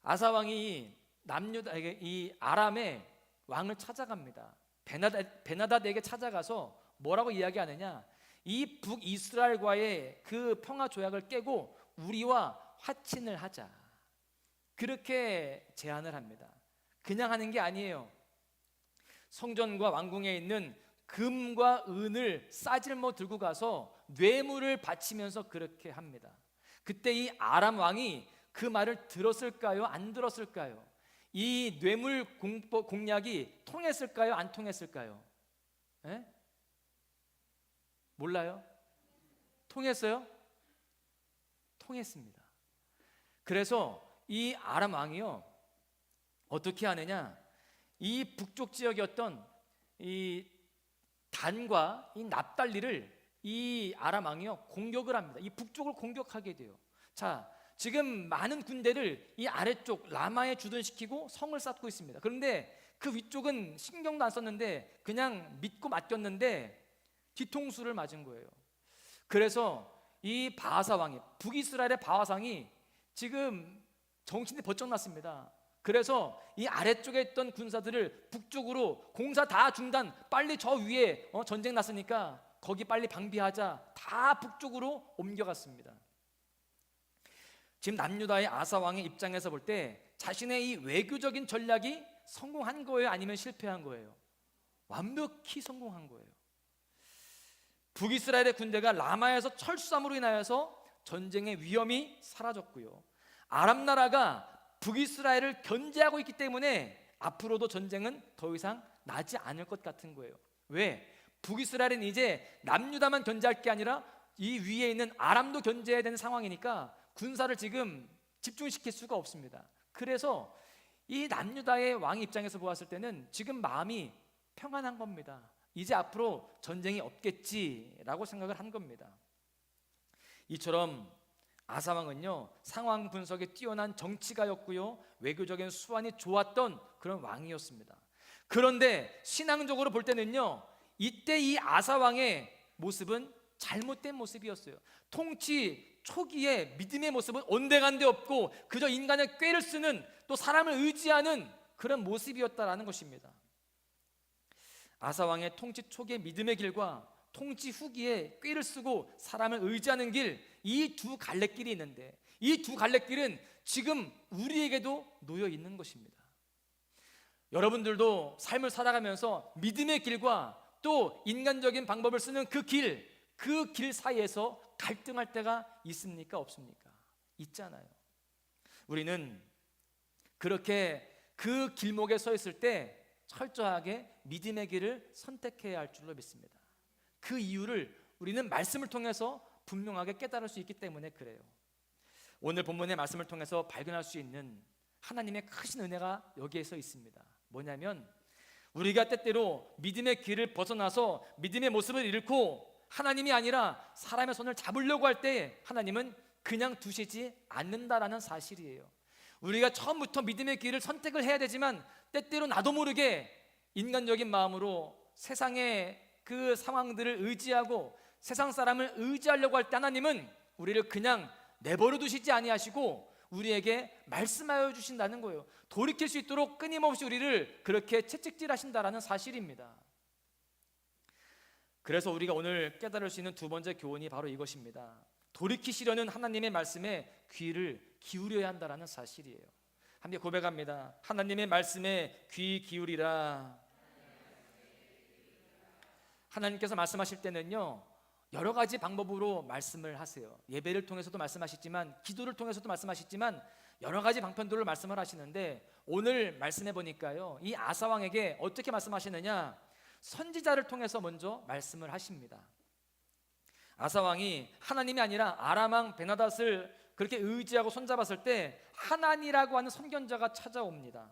아사 왕이 남유다에게 이 아람의 왕을 찾아갑니다. 베나닷에게 찾아가서 뭐라고 이야기하느냐? 이 북이스라엘과의 그 평화 조약을 깨고 우리와 화친을 하자. 그렇게 제안을 합니다. 그냥 하는 게 아니에요. 성전과 왕궁에 있는 금과 은을 싸질러 들고 가서 뇌물을 바치면서 그렇게 합니다. 그때 이 아람 왕이 그 말을 들었을까요? 안 들었을까요? 이 뇌물 공약이 통했을까요? 안 통했을까요? 에? 몰라요? 통했어요? 통했습니다. 그래서 이 아람 왕이요, 어떻게 하느냐? 이 북쪽 지역이었던 이 단과 이 납달리를 이 아람 왕이요, 공격을 합니다. 이 북쪽을 공격하게 돼요. 자, 지금 많은 군대를 이 아래쪽 라마에 주둔시키고 성을 쌓고 있습니다. 그런데 그 위쪽은 신경도 안 썼는데 그냥 믿고 맡겼는데 뒤통수를 맞은 거예요. 그래서 이 바하사 왕이, 북이스라엘의 바하사 왕이 지금 정신이 번쩍 났습니다. 그래서 이 아래쪽에 있던 군사들을 북쪽으로 공사 다 중단, 빨리 저 위에 전쟁 났으니까 거기 빨리 방비하자, 다 북쪽으로 옮겨갔습니다. 지금 남유다의 아사 왕의 입장에서 볼 때 자신의 이 외교적인 전략이 성공한 거예요, 아니면 실패한 거예요? 완벽히 성공한 거예요. 북이스라엘의 군대가 라마에서 철수함으로 인하여서 전쟁의 위험이 사라졌고요, 아람 나라가 북이스라엘을 견제하고 있기 때문에 앞으로도 전쟁은 더 이상 나지 않을 것 같은 거예요. 왜? 북이스라엘은 이제 남유다만 견제할 게 아니라 이 위에 있는 아람도 견제해야 되는 상황이니까 군사를 지금 집중시킬 수가 없습니다. 그래서 이 남유다의 왕 입장에서 보았을 때는 지금 마음이 평안한 겁니다. 이제 앞으로 전쟁이 없겠지라고 생각을 한 겁니다. 이처럼 아사 왕은요, 상황 분석에 뛰어난 정치가였고요, 외교적인 수완이 좋았던 그런 왕이었습니다. 그런데 신앙적으로 볼 때는요, 이때 이 아사 왕의 모습은 잘못된 모습이었어요. 통치 초기에 믿음의 모습은 온데간데 없고 그저 인간의 꾀를 쓰는, 또 사람을 의지하는 그런 모습이었다라는 것입니다. 아사 왕의 통치 초기의 믿음의 길과 통치 후기에 꾀를 쓰고 사람을 의지하는 길, 이 두 갈래길이 있는데 이 두 갈래길은 지금 우리에게도 놓여 있는 것입니다. 여러분들도 삶을 살아가면서 믿음의 길과 또 인간적인 방법을 쓰는 그 길 사이에서 갈등할 때가 있습니까? 없습니까? 있잖아요. 우리는 그렇게 그 길목에 서 있을 때 철저하게 믿음의 길을 선택해야 할 줄로 믿습니다. 그 이유를 우리는 말씀을 통해서 분명하게 깨달을 수 있기 때문에 그래요. 오늘 본문의 말씀을 통해서 발견할 수 있는 하나님의 크신 은혜가 여기에서 있습니다. 뭐냐면 우리가 때때로 믿음의 길을 벗어나서 믿음의 모습을 잃고 하나님이 아니라 사람의 손을 잡으려고 할 때 하나님은 그냥 두시지 않는다라는 사실이에요. 우리가 처음부터 믿음의 길을 선택을 해야 되지만 때때로 나도 모르게 인간적인 마음으로 세상의 그 상황들을 의지하고 세상 사람을 의지하려고 할 때 하나님은 우리를 그냥 내버려 두시지 아니하시고 우리에게 말씀하여 주신다는 거예요. 돌이킬 수 있도록 끊임없이 우리를 그렇게 채찍질하신다라는 사실입니다. 그래서 우리가 오늘 깨달을 수 있는 두 번째 교훈이 바로 이것입니다. 돌이키시려는 하나님의 말씀에 귀를 기울여야 한다라는 사실이에요. 함께 고백합니다. 하나님의 말씀에 귀 기울이라. 하나님께서 말씀하실 때는요, 여러 가지 방법으로 말씀을 하세요. 예배를 통해서도 말씀하시지만, 기도를 통해서도 말씀하시지만 여러 가지 방편들로 말씀을 하시는데, 오늘 말씀해 보니까요, 이 아사 왕에게 어떻게 말씀하시느냐, 선지자를 통해서 먼저 말씀을 하십니다. 아사 왕이 하나님이 아니라 아람 왕 베나닷을 그렇게 의지하고 손잡았을 때 하나니라고 하는 선견자가 찾아옵니다.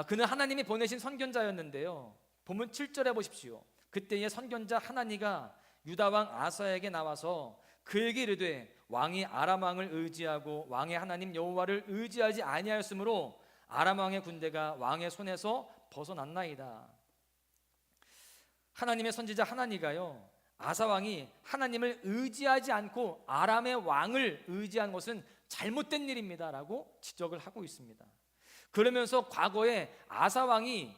그는 하나님이 보내신 선견자였는데요, 본문 7절에 보십시오. 그때의 선견자 하나니가 유다 왕 아사에게 나와서 그에게 이르되 왕이 아람 왕을 의지하고 왕의 하나님 여호와를 의지하지 아니하였으므로 아람 왕의 군대가 왕의 손에서 벗어났나이다. 하나님의 선지자 하나니가요, 아사 왕이 하나님을 의지하지 않고 아람의 왕을 의지한 것은 잘못된 일입니다라고 지적을 하고 있습니다. 그러면서 과거에 아사 왕이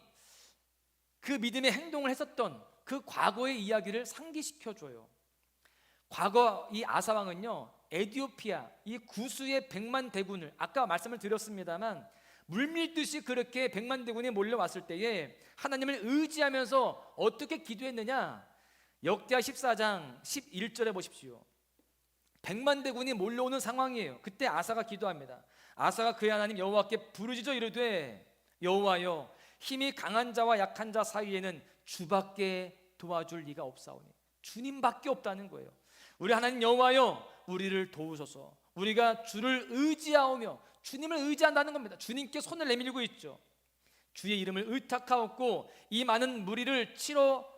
그 믿음의 행동을 했었던 그 과거의 이야기를 상기시켜줘요. 과거 이 아사 왕은요, 에티오피아 이 구수의 100만 대군을, 아까 말씀을 드렸습니다만 물밀듯이 그렇게 100만 대군이 몰려왔을 때에 하나님을 의지하면서 어떻게 기도했느냐, 역대하 14장 11절에 보십시오. 100만 대군이 몰려오는 상황이에요. 그때 아사가 기도합니다. 아사가 그의 하나님 여호와께 부르짖어 이르되 여호와여, 힘이 강한 자와 약한 자 사이에는 주밖에 도와줄 리가 없사오니. 주님밖에 없다는 거예요. 우리 하나님 여호와여, 우리를 도우소서. 우리가 주를 의지하오며, 주님을 의지한다는 겁니다. 주님께 손을 내밀고 있죠. 주의 이름을 의탁하옵고 이 많은 무리를 치러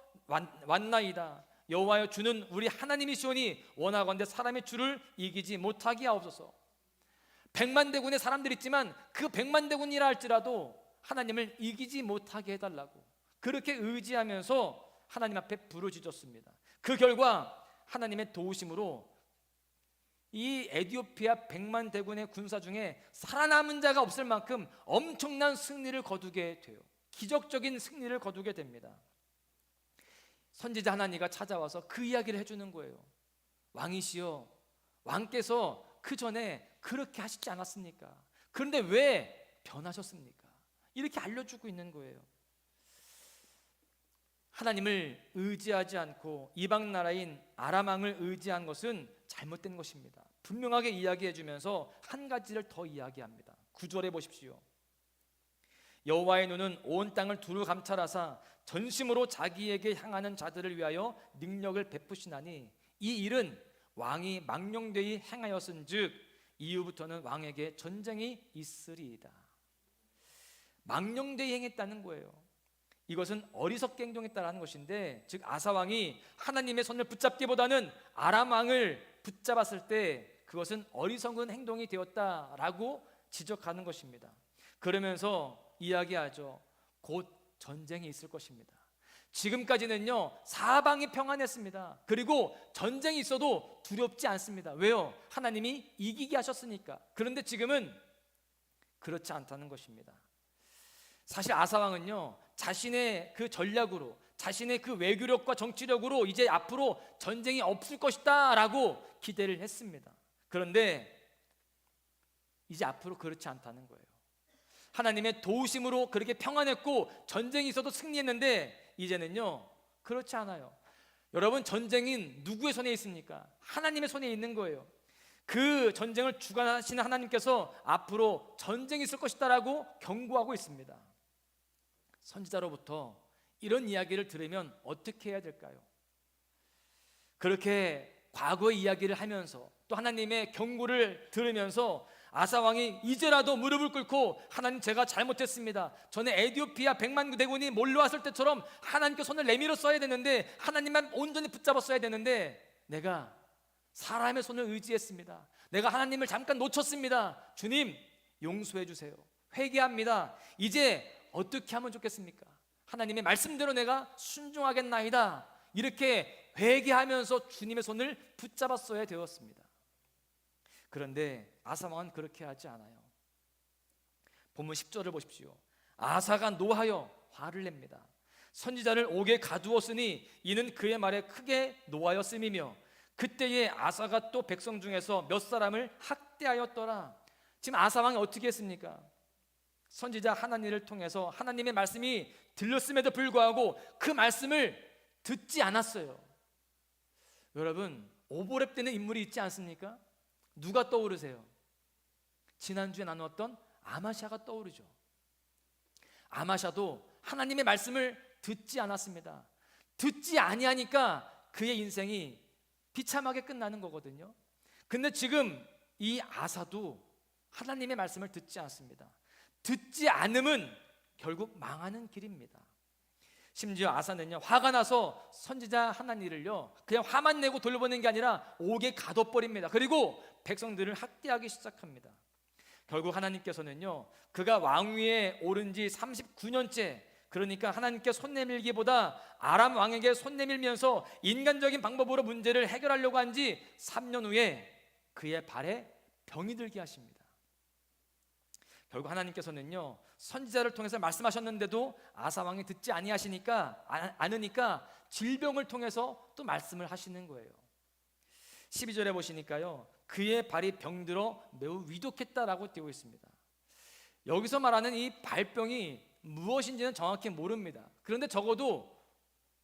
왔나이다. 여호와여, 주는 우리 하나님이시오니 원하건대 사람의 주를 이기지 못하게 하옵소서. 100만 대군의 사람들이 있지만 그 100만 대군이라 할지라도 하나님을 이기지 못하게 해달라고 그렇게 의지하면서 하나님 앞에 부르짖었습니다. 그 결과 하나님의 도우심으로 이 에디오피아 100만 대군의 군사 중에 살아남은 자가 없을 만큼 엄청난 승리를 거두게 돼요. 기적적인 승리를 거두게 됩니다. 선지자 하나니가 찾아와서 그 이야기를 해주는 거예요. 왕이시여, 왕께서 그 전에 그렇게 하시지 않았습니까? 그런데 왜 변하셨습니까? 이렇게 알려주고 있는 거예요. 하나님을 의지하지 않고 이방 나라인 아람 왕을 의지한 것은 잘못된 것입니다. 분명하게 이야기해 주면서 한 가지를 더 이야기합니다. 9절에 보십시오. 여호와의 눈은 온 땅을 두루 감찰하사 전심으로 자기에게 향하는 자들을 위하여 능력을 베푸시나니 이 일은 왕이 망령되이 행하였은즉 이후부터는 왕에게 전쟁이 있으리이다. 망령되이 행했다는 거예요. 이것은 어리석게 행동했다라는 것인데, 즉 아사 왕이 하나님의 손을 붙잡기보다는 아람 왕을 붙잡았을 때 그것은 어리석은 행동이 되었다라고 지적하는 것입니다. 그러면서 이야기하죠. 곧 전쟁이 있을 것입니다. 지금까지는요, 사방이 평안했습니다. 그리고 전쟁이 있어도 두렵지 않습니다. 왜요? 하나님이 이기게 하셨으니까. 그런데 지금은 그렇지 않다는 것입니다. 사실 아사 왕은요, 자신의 그 전략으로, 자신의 그 외교력과 정치력으로 이제 앞으로 전쟁이 없을 것이다 라고 기대를 했습니다. 그런데 이제 앞으로 그렇지 않다는 거예요. 하나님의 도우심으로 그렇게 평안했고 전쟁이 있어도 승리했는데 이제는요, 그렇지 않아요. 여러분, 전쟁은 누구의 손에 있습니까? 하나님의 손에 있는 거예요. 그 전쟁을 주관하시는 하나님께서 앞으로 전쟁이 있을 것이다 라고 경고하고 있습니다. 선지자로부터 이런 이야기를 들으면 어떻게 해야 될까요? 그렇게 과거의 이야기를 하면서 또 하나님의 경고를 들으면서 아사 왕이 이제라도 무릎을 꿇고 하나님, 제가 잘못했습니다. 전에 에디오피아 100만 대군이 몰려왔을 때처럼 하나님께 손을 내밀었어야 되는데, 하나님만 온전히 붙잡았어야 되는데 내가 사람의 손을 의지했습니다. 내가 하나님을 잠깐 놓쳤습니다. 주님, 용서해 주세요. 회개합니다. 이제 어떻게 하면 좋겠습니까? 하나님의 말씀대로 내가 순종하겠나이다. 이렇게 회개하면서 주님의 손을 붙잡았어야 되었습니다. 그런데 아사 왕은 그렇게 하지 않아요. 본문 10절을 보십시오. 아사가 노하여 화를 냅니다. 선지자를 옥에 가두었으니 이는 그의 말에 크게 노하였음이며 그때에 아사가 또 백성 중에서 몇 사람을 학대하였더라. 지금 아사 왕이 어떻게 했습니까? 선지자 하나니를 통해서 하나님의 말씀이 들렸음에도 불구하고 그 말씀을 듣지 않았어요. 여러분, 오보렙 되는 인물이 있지 않습니까? 누가 떠오르세요? 지난주에 나누었던 아마샤가 떠오르죠. 아마샤도 하나님의 말씀을 듣지 않았습니다. 듣지 아니하니까 그의 인생이 비참하게 끝나는 거거든요. 근데 지금 이 아사도 하나님의 말씀을 듣지 않습니다. 듣지 않음은 결국 망하는 길입니다. 심지어 아사는요, 화가 나서 선지자 하나니를요 그냥 화만 내고 돌려보낸 게 아니라 옥에 가둬버립니다. 그리고 백성들을 학대하기 시작합니다. 결국 하나님께서는요, 그가 왕위에 오른 지 39년째, 그러니까 하나님께 손 내밀기보다 아람 왕에게 손 내밀면서 인간적인 방법으로 문제를 해결하려고 한 지 3년 후에 그의 발에 병이 들게 하십니다. 결국 하나님께서는요, 선지자를 통해서 말씀하셨는데도 아사 왕이 듣지 않으니까 질병을 통해서 또 말씀을 하시는 거예요. 12절에 보시니까요, 그의 발이 병들어 매우 위독했다라고 되어 있습니다. 여기서 말하는 이 발병이 무엇인지는 정확히 모릅니다. 그런데 적어도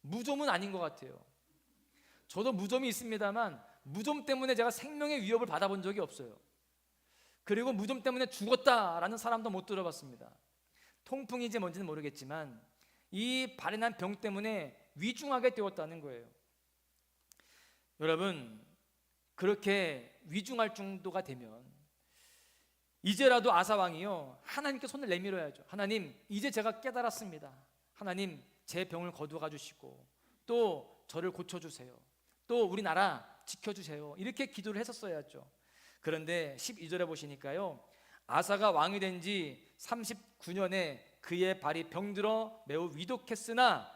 무좀은 아닌 것 같아요. 저도 무좀이 있습니다만 무좀 때문에 제가 생명의 위협을 받아본 적이 없어요. 그리고 무좀 때문에 죽었다라는 사람도 못 들어봤습니다. 통풍인지 뭔지는 모르겠지만 이 발에 난 병 때문에 위중하게 되었다는 거예요. 여러분, 그렇게 위중할 정도가 되면 이제라도 아사 왕이요, 하나님께 손을 내밀어야죠. 하나님, 이제 제가 깨달았습니다. 하나님, 제 병을 거두어 주시고 또 저를 고쳐주세요. 또 우리나라 지켜주세요. 이렇게 기도를 했었어야죠. 그런데 12절에 보시니까요, 아사가 왕이 된 지 39년에 그의 발이 병들어 매우 위독했으나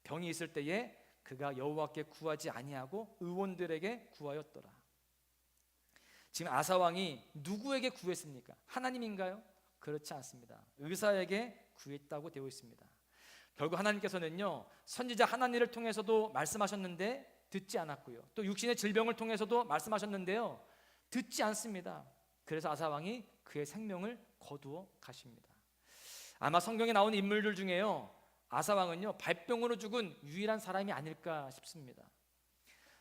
병이 있을 때에 그가 여호와께 구하지 아니하고 의원들에게 구하였더라. 지금 아사 왕이 누구에게 구했습니까? 하나님인가요? 그렇지 않습니다. 의사에게 구했다고 되어 있습니다. 결국 하나님께서는요, 선지자 하나니를 통해서도 말씀하셨는데 듣지 않았고요, 또 육신의 질병을 통해서도 말씀하셨는데요, 듣지 않습니다. 그래서 아사 왕이 그의 생명을 거두어 가십니다. 아마 성경에 나오는 인물들 중에요, 아사 왕은요 발병으로 죽은 유일한 사람이 아닐까 싶습니다.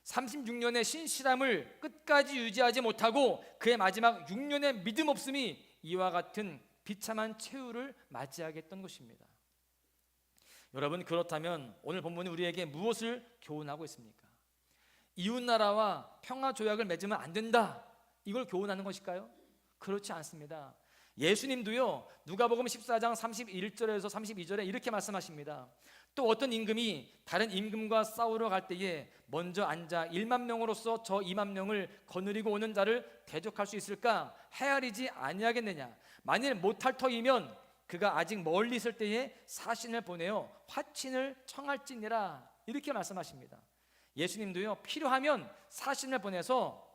36년의 신실함을 끝까지 유지하지 못하고 그의 마지막 6년의 믿음 없음이 이와 같은 비참한 최후를 맞이하게 했던 것입니다. 여러분, 그렇다면 오늘 본문이 우리에게 무엇을 교훈하고 있습니까? 이웃나라와 평화 조약을 맺으면 안 된다, 이걸 교훈하는 것일까요? 그렇지 않습니다. 예수님도요, 누가복음 14장 31절에서 32절에 이렇게 말씀하십니다. 또 어떤 임금이 다른 임금과 싸우러 갈 때에 먼저 앉아 1만 명으로서 저 2만 명을 거느리고 오는 자를 대적할 수 있을까? 헤아리지 아니하겠느냐? 만일 못할 터이면 그가 아직 멀리 있을 때에 사신을 보내어 화친을 청할지니라, 이렇게 말씀하십니다. 예수님도요, 필요하면 사신을 보내서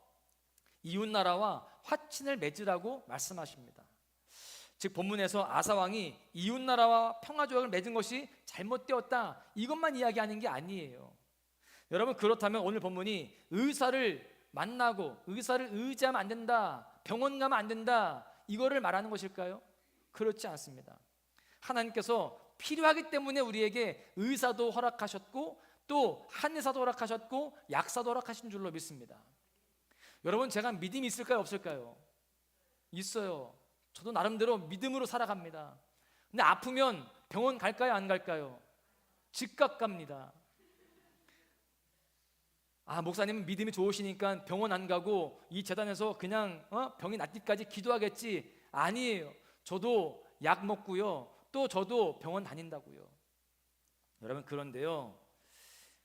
이웃나라와 화친을 맺으라고 말씀하십니다. 즉 본문에서 아사왕이 이웃나라와 평화조약을 맺은 것이 잘못되었다, 이것만 이야기하는 게 아니에요. 여러분, 그렇다면 오늘 본문이 의사를 만나고 의사를 의지하면 안 된다, 병원 가면 안 된다, 이거를 말하는 것일까요? 그렇지 않습니다. 하나님께서 필요하기 때문에 우리에게 의사도 허락하셨고 또 한의사도 허락하셨고 약사도 허락하신 줄로 믿습니다. 여러분, 제가 믿음이 있을까요, 없을까요? 있어요. 저도 나름대로 믿음으로 살아갑니다. 근데 아프면 병원 갈까요, 안 갈까요? 즉각 갑니다. 아, 목사님은 믿음이 좋으시니까 병원 안 가고 이 재단에서 그냥 병이 낫기까지 기도하겠지. 아니에요. 저도 약 먹고요, 또 저도 병원 다닌다고요. 여러분, 그런데요,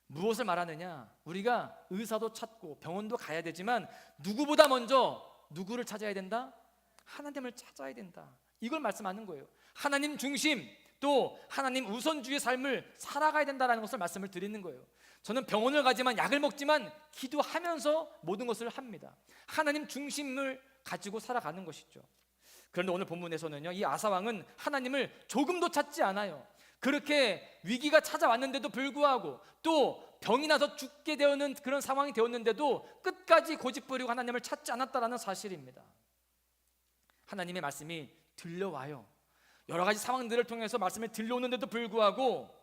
무엇을 말하느냐? 우리가 의사도 찾고 병원도 가야 되지만 누구보다 먼저 누구를 찾아야 된다? 하나님을 찾아야 된다, 이걸 말씀하는 거예요. 하나님 중심, 또 하나님 우선주의 삶을 살아가야 된다는 것을 말씀을 드리는 거예요. 저는 병원을 가지만 약을 먹지만 기도하면서 모든 것을 합니다. 하나님 중심을 가지고 살아가는 것이죠. 그런데 오늘 본문에서는요, 이 아사왕은 하나님을 조금도 찾지 않아요. 그렇게 위기가 찾아왔는데도 불구하고 또 병이 나서 죽게 되는 그런 상황이 되었는데도 끝까지 고집부리고 하나님을 찾지 않았다라는 사실입니다. 하나님의 말씀이 들려와요. 여러 가지 상황들을 통해서 말씀이 들려오는데도 불구하고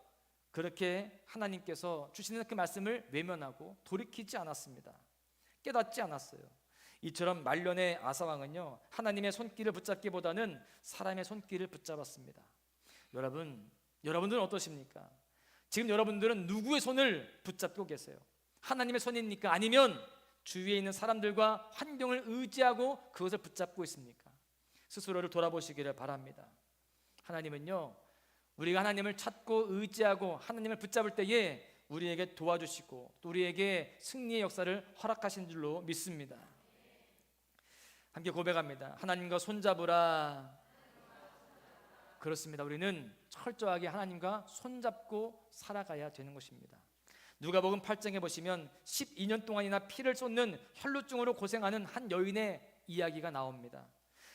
그렇게 하나님께서 주시는 그 말씀을 외면하고 돌이키지 않았습니다. 깨닫지 않았어요. 이처럼 말년의 아사왕은요, 하나님의 손길을 붙잡기보다는 사람의 손길을 붙잡았습니다. 여러분들은 어떠십니까? 지금 여러분들은 누구의 손을 붙잡고 계세요? 하나님의 손입니까? 아니면 주위에 있는 사람들과 환경을 의지하고 그것을 붙잡고 있습니까? 스스로를 돌아보시기를 바랍니다. 하나님은요, 우리가 하나님을 찾고 의지하고 하나님을 붙잡을 때에 우리에게 도와주시고 또 우리에게 승리의 역사를 허락하신 줄로 믿습니다. 함께 고백합니다. 하나님과 손잡으라. 그렇습니다. 우리는 철저하게 하나님과 손잡고 살아가야 되는 것입니다. 누가복음 8장에 보시면 12년 동안이나 피를 쏟는 혈루증으로 고생하는 한 여인의 이야기가 나옵니다.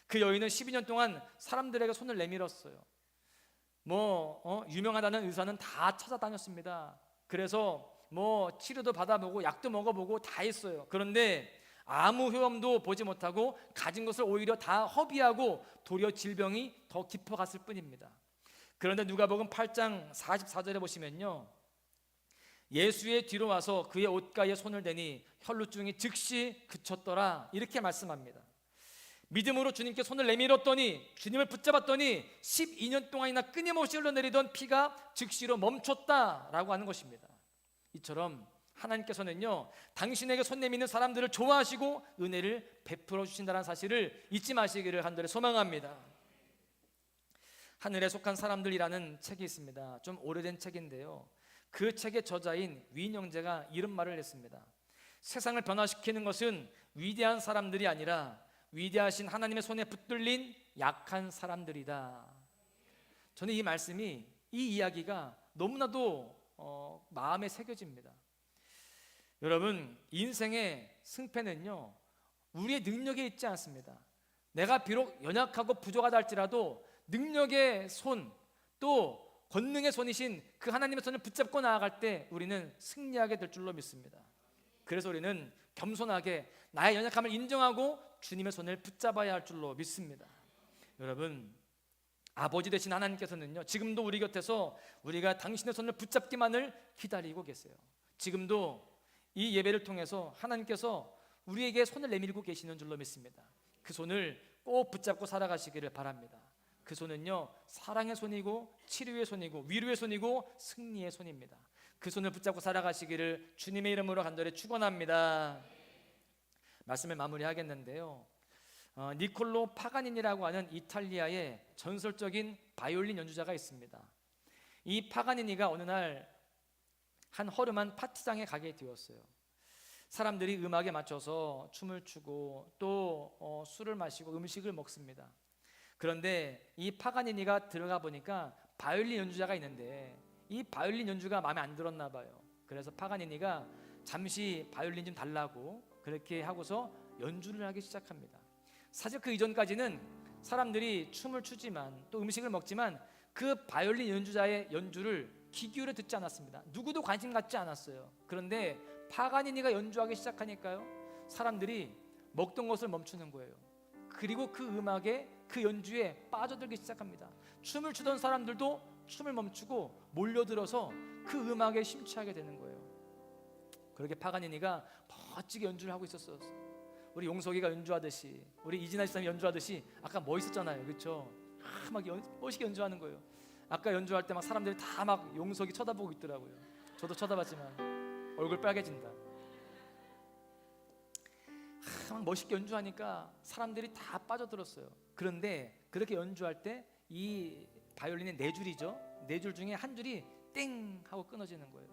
그 여인은 12년 동안 사람들에게 손을 내밀었어요. 유명하다는 의사는 다 찾아다녔습니다. 그래서 치료도 받아보고 약도 먹어보고 다 했어요. 그런데 아무 효험도 보지 못하고 가진 것을 오히려 다 허비하고 도리어 질병이 더 깊어갔을 뿐입니다. 그런데 누가복음 8장 44절에 보시면요, 예수의 뒤로 와서 그의 옷가에 손을 대니 혈루증이 즉시 그쳤더라, 이렇게 말씀합니다. 믿음으로 주님께 손을 내밀었더니, 주님을 붙잡았더니 12년 동안이나 끊임없이 흘러내리던 피가 즉시로 멈췄다라고 하는 것입니다. 이처럼 하나님께서는요, 당신에게 손 내미는 사람들을 좋아하시고 은혜를 베풀어 주신다는 사실을 잊지 마시기를 간절히 소망합니다. 하늘에 속한 사람들이라는 책이 있습니다. 좀 오래된 책인데요, 그 책의 저자인 위인 형제가 이런 말을 했습니다. 세상을 변화시키는 것은 위대한 사람들이 아니라 위대하신 하나님의 손에 붙들린 약한 사람들이다. 저는 이 말씀이, 이 이야기가 너무나도 마음에 새겨집니다. 여러분, 인생의 승패는요, 우리의 능력에 있지 않습니다. 내가 비록 연약하고 부족하다 할지라도 능력의 손, 또 권능의 손이신 그 하나님의 손을 붙잡고 나아갈 때 우리는 승리하게 될 줄로 믿습니다. 그래서 우리는 겸손하게 나의 연약함을 인정하고 주님의 손을 붙잡아야 할 줄로 믿습니다. 여러분, 아버지 되신 하나님께서는요, 지금도 우리 곁에서 우리가 당신의 손을 붙잡기만을 기다리고 계세요. 지금도 이 예배를 통해서 하나님께서 우리에게 손을 내밀고 계시는 줄로 믿습니다. 그 손을 꼭 붙잡고 살아가시기를 바랍니다. 그 손은요, 사랑의 손이고 치료의 손이고 위로의 손이고 승리의 손입니다. 그 손을 붙잡고 살아가시기를 주님의 이름으로 간절히 축원합니다. 말씀을 마무리하겠는데요, 니콜로 파가니니라고 하는 이탈리아의 전설적인 바이올린 연주자가 있습니다. 이 파가니니가 어느 날 한 허름한 파티장에 가게 되었어요. 사람들이 음악에 맞춰서 춤을 추고 또 술을 마시고 음식을 먹습니다. 그런데 이 파가니니가 들어가 보니까 바이올린 연주자가 있는데 이 바이올린 연주가 마음에 안 들었나 봐요. 그래서 파가니니가 잠시 바이올린 좀 달라고 그렇게 하고서 연주를 하기 시작합니다. 사실 그 이전까지는 사람들이 춤을 추지만 또 음식을 먹지만 그 바이올린 연주자의 연주를 귀 기울여 듣지 않았습니다. 누구도 관심 갖지 않았어요. 그런데 파가니니가 연주하기 시작하니까요, 사람들이 먹던 것을 멈추는 거예요. 그리고 그 음악에, 그 연주에 빠져들기 시작합니다. 춤을 추던 사람들도 춤을 멈추고 몰려들어서 그 음악에 심취하게 되는 거예요. 그렇게 파가니니가 멋지게 연주를 하고 있었어요. 우리 용석이가 연주하듯이, 우리 이진아 씨님이 연주하듯이 아까 멋있었잖아요, 그렇죠? 막 멋있게 연주하는 거예요. 아까 연주할 때 막 사람들이 다 막 용석이 쳐다보고 있더라고요. 저도 쳐다봤지만 얼굴 빨개진다. 막 멋있게 연주하니까 사람들이 다 빠져들었어요. 그런데 그렇게 연주할 때 이 바이올린의 네 줄이죠, 네 줄 중에 한 줄이 땡 하고 끊어지는 거예요.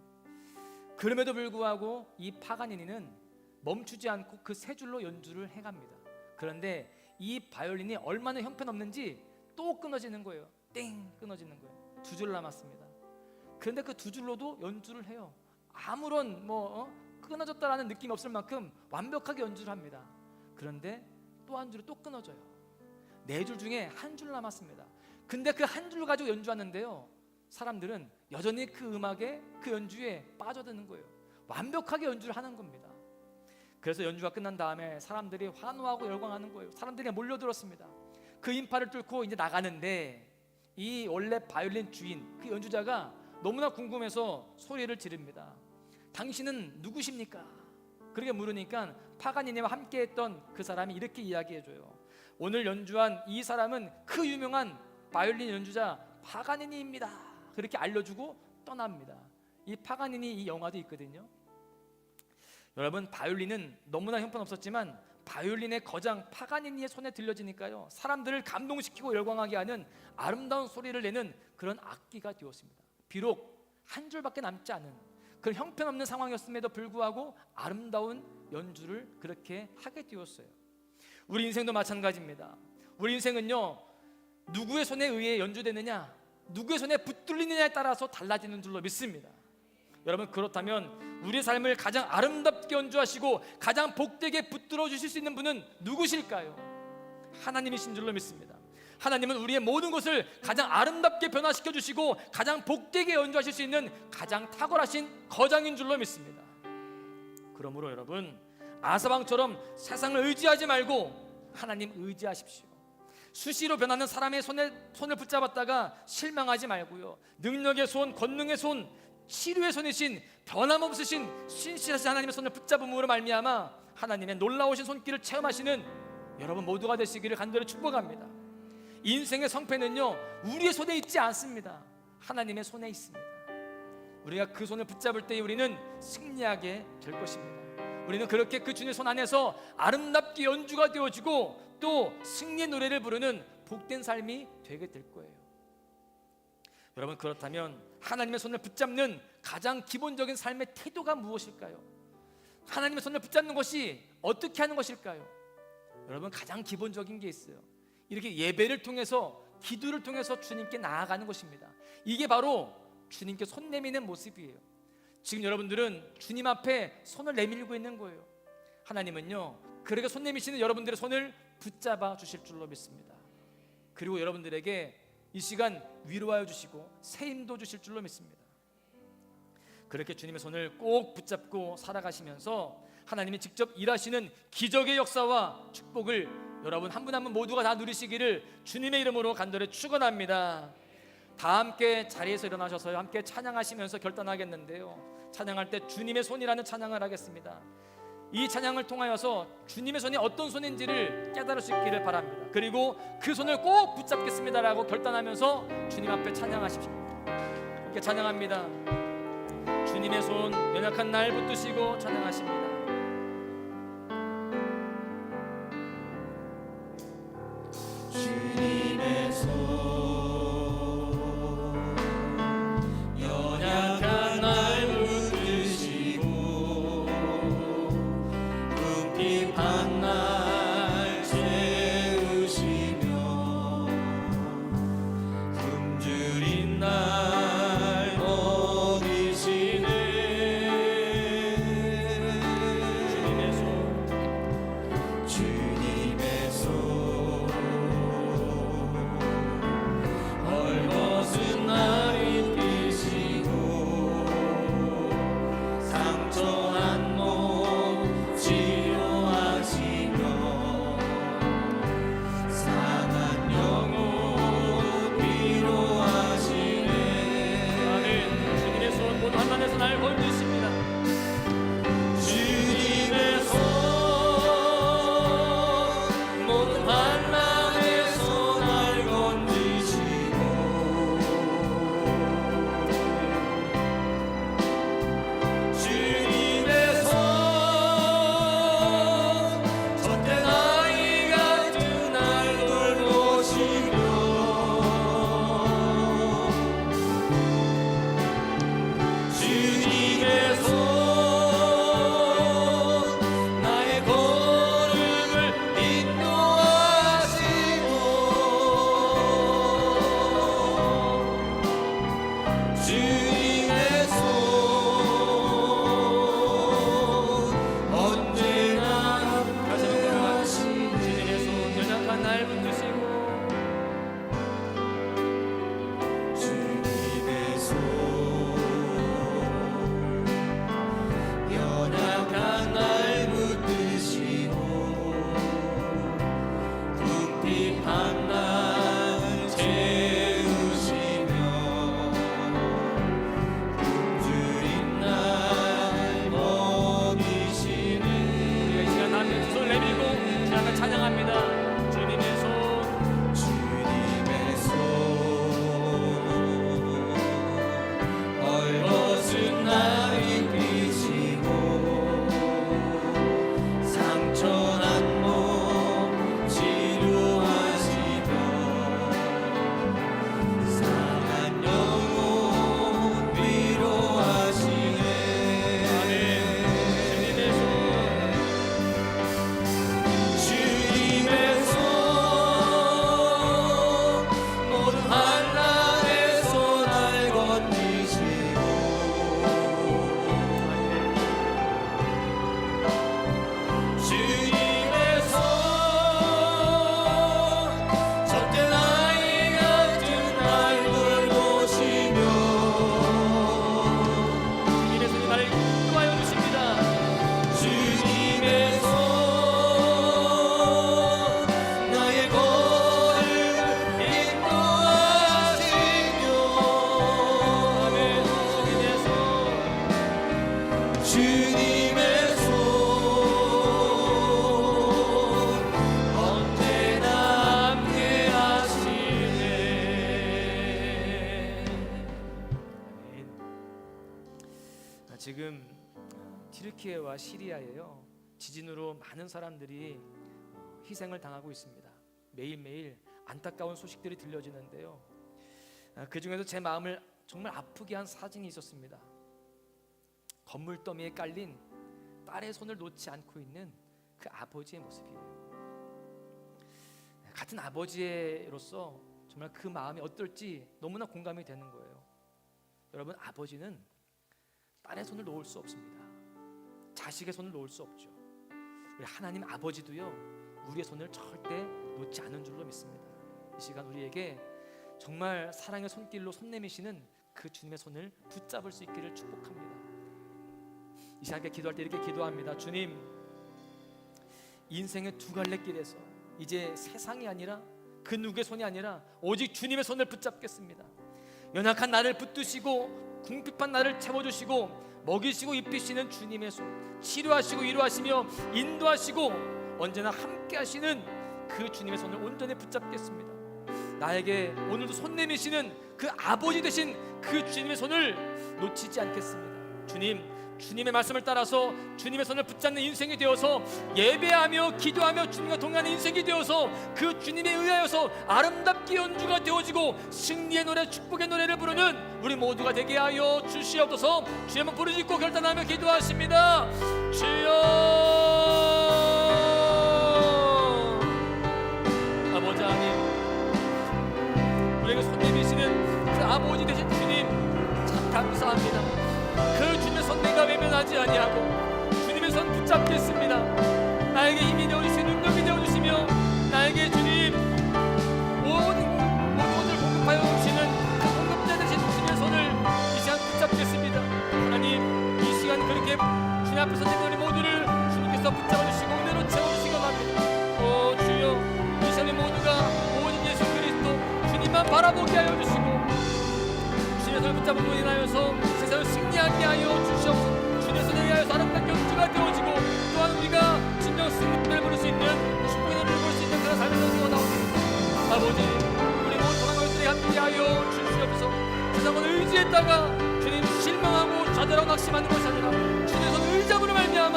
그럼에도 불구하고 이 파가니니는 멈추지 않고 그 세 줄로 연주를 해갑니다. 그런데 이 바이올린이 얼마나 형편없는지 또 끊어지는 거예요. 땡 끊어지는 거예요. 두 줄 남았습니다. 그런데 그 두 줄로도 연주를 해요. 아무런 끊어졌다라는 느낌이 없을 만큼 완벽하게 연주를 합니다. 그런데 또 한 줄이 또 끊어져요. 네 줄 중에 한 줄 남았습니다. 근데 그 한 줄 가지고 연주하는데요, 사람들은 여전히 그 음악에, 그 연주에 빠져드는 거예요. 완벽하게 연주를 하는 겁니다. 그래서 연주가 끝난 다음에 사람들이 환호하고 열광하는 거예요. 사람들이 몰려들었습니다. 그 인파를 뚫고 이제 나가는데 이 원래 바이올린 주인, 그 연주자가 너무나 궁금해서 소리를 지릅니다. 당신은 누구십니까? 그렇게 물으니까 파가니니와 함께했던 그 사람이 이렇게 이야기해줘요. 오늘 연주한 이 사람은 그 유명한 바이올린 연주자 파가니니입니다. 그렇게 알려주고 떠납니다. 이 파가니니 이 영화도 있거든요. 여러분, 바이올린은 너무나 형편없었지만 바이올린의 거장 파가니니의 손에 들려지니까요, 사람들을 감동시키고 열광하게 하는 아름다운 소리를 내는 그런 악기가 되었습니다. 비록 한 줄밖에 남지 않은 그런 형편없는 상황이었음에도 불구하고 아름다운 연주를 그렇게 하게 되었어요. 우리 인생도 마찬가지입니다. 우리 인생은요, 누구의 손에 의해 연주되느냐, 누구의 손에 붙들리느냐에 따라서 달라지는 줄로 믿습니다. 여러분, 그렇다면 우리의 삶을 가장 아름답게 연주하시고 가장 복되게 붙들어 주실 수 있는 분은 누구실까요? 하나님이신 줄로 믿습니다. 하나님은 우리의 모든 것을 가장 아름답게 변화시켜 주시고 가장 복되게 연주하실 수 있는 가장 탁월하신 거장인 줄로 믿습니다. 그러므로 여러분, 아사방처럼 세상을 의지하지 말고 하나님 의지하십시오. 수시로 변하는 사람의 손을 붙잡았다가 실망하지 말고요, 능력의 손, 권능의 손, 치료의 손이신 변함없으신 신실하신 하나님의 손을 붙잡음으로 말미암아 하나님의 놀라우신 손길을 체험하시는 여러분 모두가 되시기를 간절히 축복합니다. 인생의 성패는요, 우리의 손에 있지 않습니다. 하나님의 손에 있습니다. 우리가 그 손을 붙잡을 때 우리는 승리하게 될 것입니다. 우리는 그렇게 그 주님의 손 안에서 아름답게 연주가 되어지고 또 승리의 노래를 부르는 복된 삶이 되게 될 거예요. 여러분, 그렇다면 하나님의 손을 붙잡는 가장 기본적인 삶의 태도가 무엇일까요? 하나님의 손을 붙잡는 것이 어떻게 하는 것일까요? 여러분, 가장 기본적인 게 있어요. 이렇게 예배를 통해서, 기도를 통해서 주님께 나아가는 것입니다. 이게 바로 주님께 손 내미는 모습이에요. 지금 여러분들은 주님 앞에 손을 내밀고 있는 거예요. 하나님은요, 그러니까 손 내미시는 여러분들의 손을 붙잡아 주실 줄로 믿습니다. 그리고 여러분들에게 이 시간 위로하여 주시고 새 힘도 주실 줄로 믿습니다. 그렇게 주님의 손을 꼭 붙잡고 살아가시면서 하나님이 직접 일하시는 기적의 역사와 축복을 여러분 한 분 한 분 모두가 다 누리시기를 주님의 이름으로 간절히 축원합니다. 다 함께 자리에서 일어나셔서 함께 찬양하시면서 결단하겠는데요, 찬양할 때 주님의 손이라는 찬양을 하겠습니다. 이 찬양을 통하여서 주님의 손이 어떤 손인지를 깨달을 수 있기를 바랍니다. 그리고 그 손을 꼭 붙잡겠습니다라고 결단하면서 주님 앞에 찬양하십시오. 함께 찬양합니다. 주님의 손 연약한 날 붙드시고 찬양하십니다. 주님의 손 연약한 날 붙드시고 궁핍한 날 채우시며 굶주린 날 먹이시네. 주님의 손 주님의 손 헐벗은 날 입히시고 상처한 몸 치료하시며 상한 영혼 위로하시네. 아멘. 주님의 손 모든 환난에서 날 건지십니다. 주님의 손 모든 환난에서 날 건지시고 주님의 손 젖된 아이 같은 날 돌보시며 주님의 손 나의 걸음을 인도하시고 주님의 손 언제나 다시 한번 함께하시네. 주님의 손 연약한 날 붙드시고 주님의 손 연약한 날 붙드시고 궁핍한 날 채우시며 굶주린 날 먹이시네. 우리가 이 시간 남의 두 손을 내밀고 찬양을 찬양합니다. 주님의 손 주님의 손 헐벗은 날 입히시고 상처난 몸 치료하시며 상한 영혼 위로하시네. 주님의 손 주님의 손 모든 환난에서 날 건지시고 주님의 손 젖된 아이 같은 날 돌보시며 주님의 손이 나를 인도하여 주십니다. 주님의 손 나의 걸음을 인도하시며 아멘. 주님의 손 주님의 손 언제나 함께하시네. 아멘. 지금 튀르키예와 시리아에요, 지진으로 많은 사람들이 희생을 당하고 있습니다. 매일매일 안타까운 소식들이 들려지는데요, 그 중에서 제 마음을 정말 아프게 한 사진이 있었습니다. 건물 더미에 깔린 딸의 손을 놓지 않고 있는 그 아버지의 모습이에요. 같은 아버지로서 정말 그 마음이 어떨지 너무나 공감이 되는 거예요. 여러분, 아버지는 딸의 손을 놓을 수 없습니다. 자식의 손을 놓을 수 없죠. 우리 하나님 아버지도요 우리의 손을 절대 놓지 않는 줄로 믿습니다. 이 시간 우리에게 정말 사랑의 손길로 손 내미시는 그 주님의 손을 붙잡을 수 있기를 축복합니다. 이 시간에 기도할 때 이렇게 기도합니다. 주님, 인생의 두 갈래 길에서 이제 세상이 아니라 그 누구의 손이 아니라 오직 주님의 손을 붙잡겠습니다. 연약한 나를 붙드시고 궁핍한 나를 채워주시고 먹이시고 입히시는 주님의 손, 치료하시고 위로하시며 인도하시고 언제나 함께 하시는 그 주님의 손을 온전히 붙잡겠습니다. 나에게 오늘도 손 내미시는 그 아버지 되신 그 주님의 손을 놓치지 않겠습니다. 주님, 주님의 말씀을 따라서 주님의 손을 붙잡는 인생이 되어서 예배하며 기도하며 주님과 동행하는 인생이 되어서 그 주님에 의하여서 아름답게 연주가 되어지고 승리의 노래, 축복의 노래를 부르는 우리 모두가 되게 하여 주시옵소서. 주의 한번 부르짖고 결단하며 기도하십니다. 주여, 아버지 하나님, 우리에게 손 내미시는 그 아버지 되신 주님 참 감사합니다. 그 주님의 손 내가 외면하지 아니하고 주님의 손 붙잡겠습니다. 나에게 힘이 되어주시고 능력이 되어주시며 나에게 주님 모든 것을 공급하여 주시는 그 공급자 되신 주님의 손을 이 시간 붙잡겠습니다. 하나님, 이 시간 그렇게 주님 앞에서 있는 우리 모두를 주님께서 붙잡아주시고 은혜로 채워주시기 원합니다. 주여, 이 시간에 모두가 오직 예수 그리스도 주님만 바라보게 하여 주시고 주님의 손을 붙잡음으로 인하여서 세상을 승리하게 하여 주시옵소서. 주님의 손에 의하여서 아름답게 연주가 되어지고 또한 우리가 진정 승리를 부를 수 있는 축복의 노래를 부를 수 있는 그런 삶을 가지고 나옵니다. 아버지, 우리 모든 동안 것들이 함께 하여 주시옵소서. 세상을 의지했다가 주님 실망하고 좌절하고 낙심하는 것이 아니라 주님의 손을 의지함으로 말미암아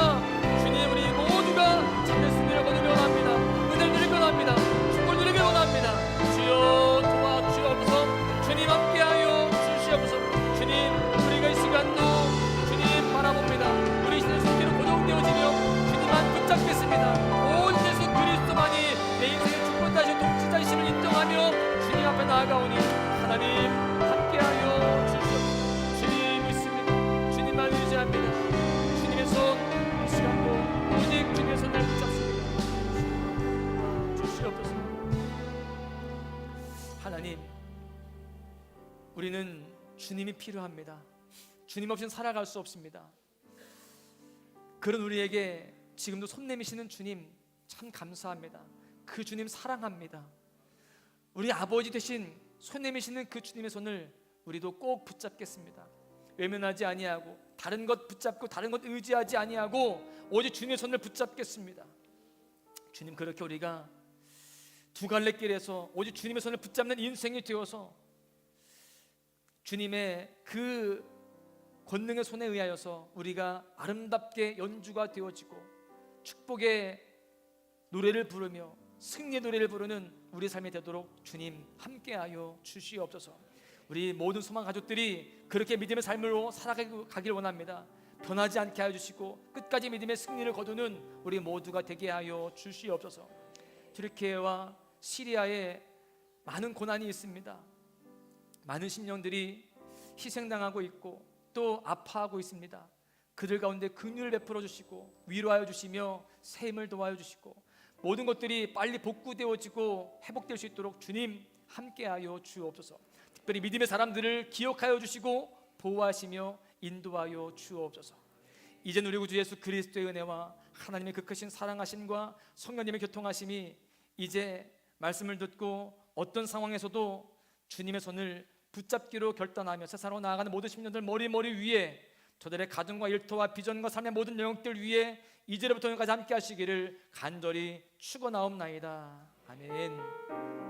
주님 우리 모두가 참된 승리를 거두려 원합니다. 은혜를 누리기 원합니다. 축복을 누리기 원합니다. 주여 도와주시옵소서. 주님 함께하여 주시옵소서. 주님, 우리가 이 시간도 주님 바라봅니다. 우리 신의 손길로 고정되어지며 주님만 붙잡겠습니다. 온 예수 그리스도만이 내 인생의 주권자이시고 통치자이심을 인정하며 주님 앞에 나아가오니 하나님 함께하여 주시옵소서. 주님 믿습니다. 주님만 의지합니다. 주님의 손, 이 시간도 오직 주님의 손을 붙잡습니다. 주시옵소서. 하나님, 우리는 주님이 필요합니다. 주님 없이는 살아갈 수 없습니다. 그런 우리에게 지금도 손 내미시는 주님 참 감사합니다. 그 주님 사랑합니다. 우리 아버지 되신 손 내미시는 그 주님의 손을 우리도 꼭 붙잡겠습니다. 외면하지 아니하고 다른 것 붙잡고 다른 것 의지하지 아니하고 오직 주님의 손을 붙잡겠습니다. 주님, 그렇게 우리가 두 갈래 길에서 오직 주님의 손을 붙잡는 인생이 되어서 주님의 그 권능의 손에 의하여서 우리가 아름답게 연주가 되어지고 축복의 노래를 부르며 승리의 노래를 부르는 우리 삶이 되도록 주님 함께하여 주시옵소서. 우리 모든 소망 가족들이 그렇게 믿음의 삶으로 살아가길 원합니다. 변하지 않게 하여 주시고 끝까지 믿음의 승리를 거두는 우리 모두가 되게 하여 주시옵소서. 튀르키예와 시리아에 많은 고난이 있습니다. 많은 심령들이 희생당하고 있고 또 아파하고 있습니다. 그들 가운데 긍휼을 베풀어 주시고 위로하여 주시며 새 힘을 도와여 주시고 모든 것들이 빨리 복구되어지고 회복될 수 있도록 주님 함께하여 주옵소서. 특별히 믿음의 사람들을 기억하여 주시고 보호하시며 인도하여 주옵소서. 이제는 우리 구주 예수 그리스도의 은혜와 하나님의 그 크신 사랑하심과 성령님의 교통하심이 이제 말씀을 듣고 어떤 상황에서도 주님의 손을 붙잡기로 결단하며 세상으로 나아가는 모든 심령들 머리 위에 저들의 가정과 일터와 비전과 삶의 모든 영역들 위에 이제로부터 여기까지 함께 하시기를 간절히 축원하옵나이다. 아멘.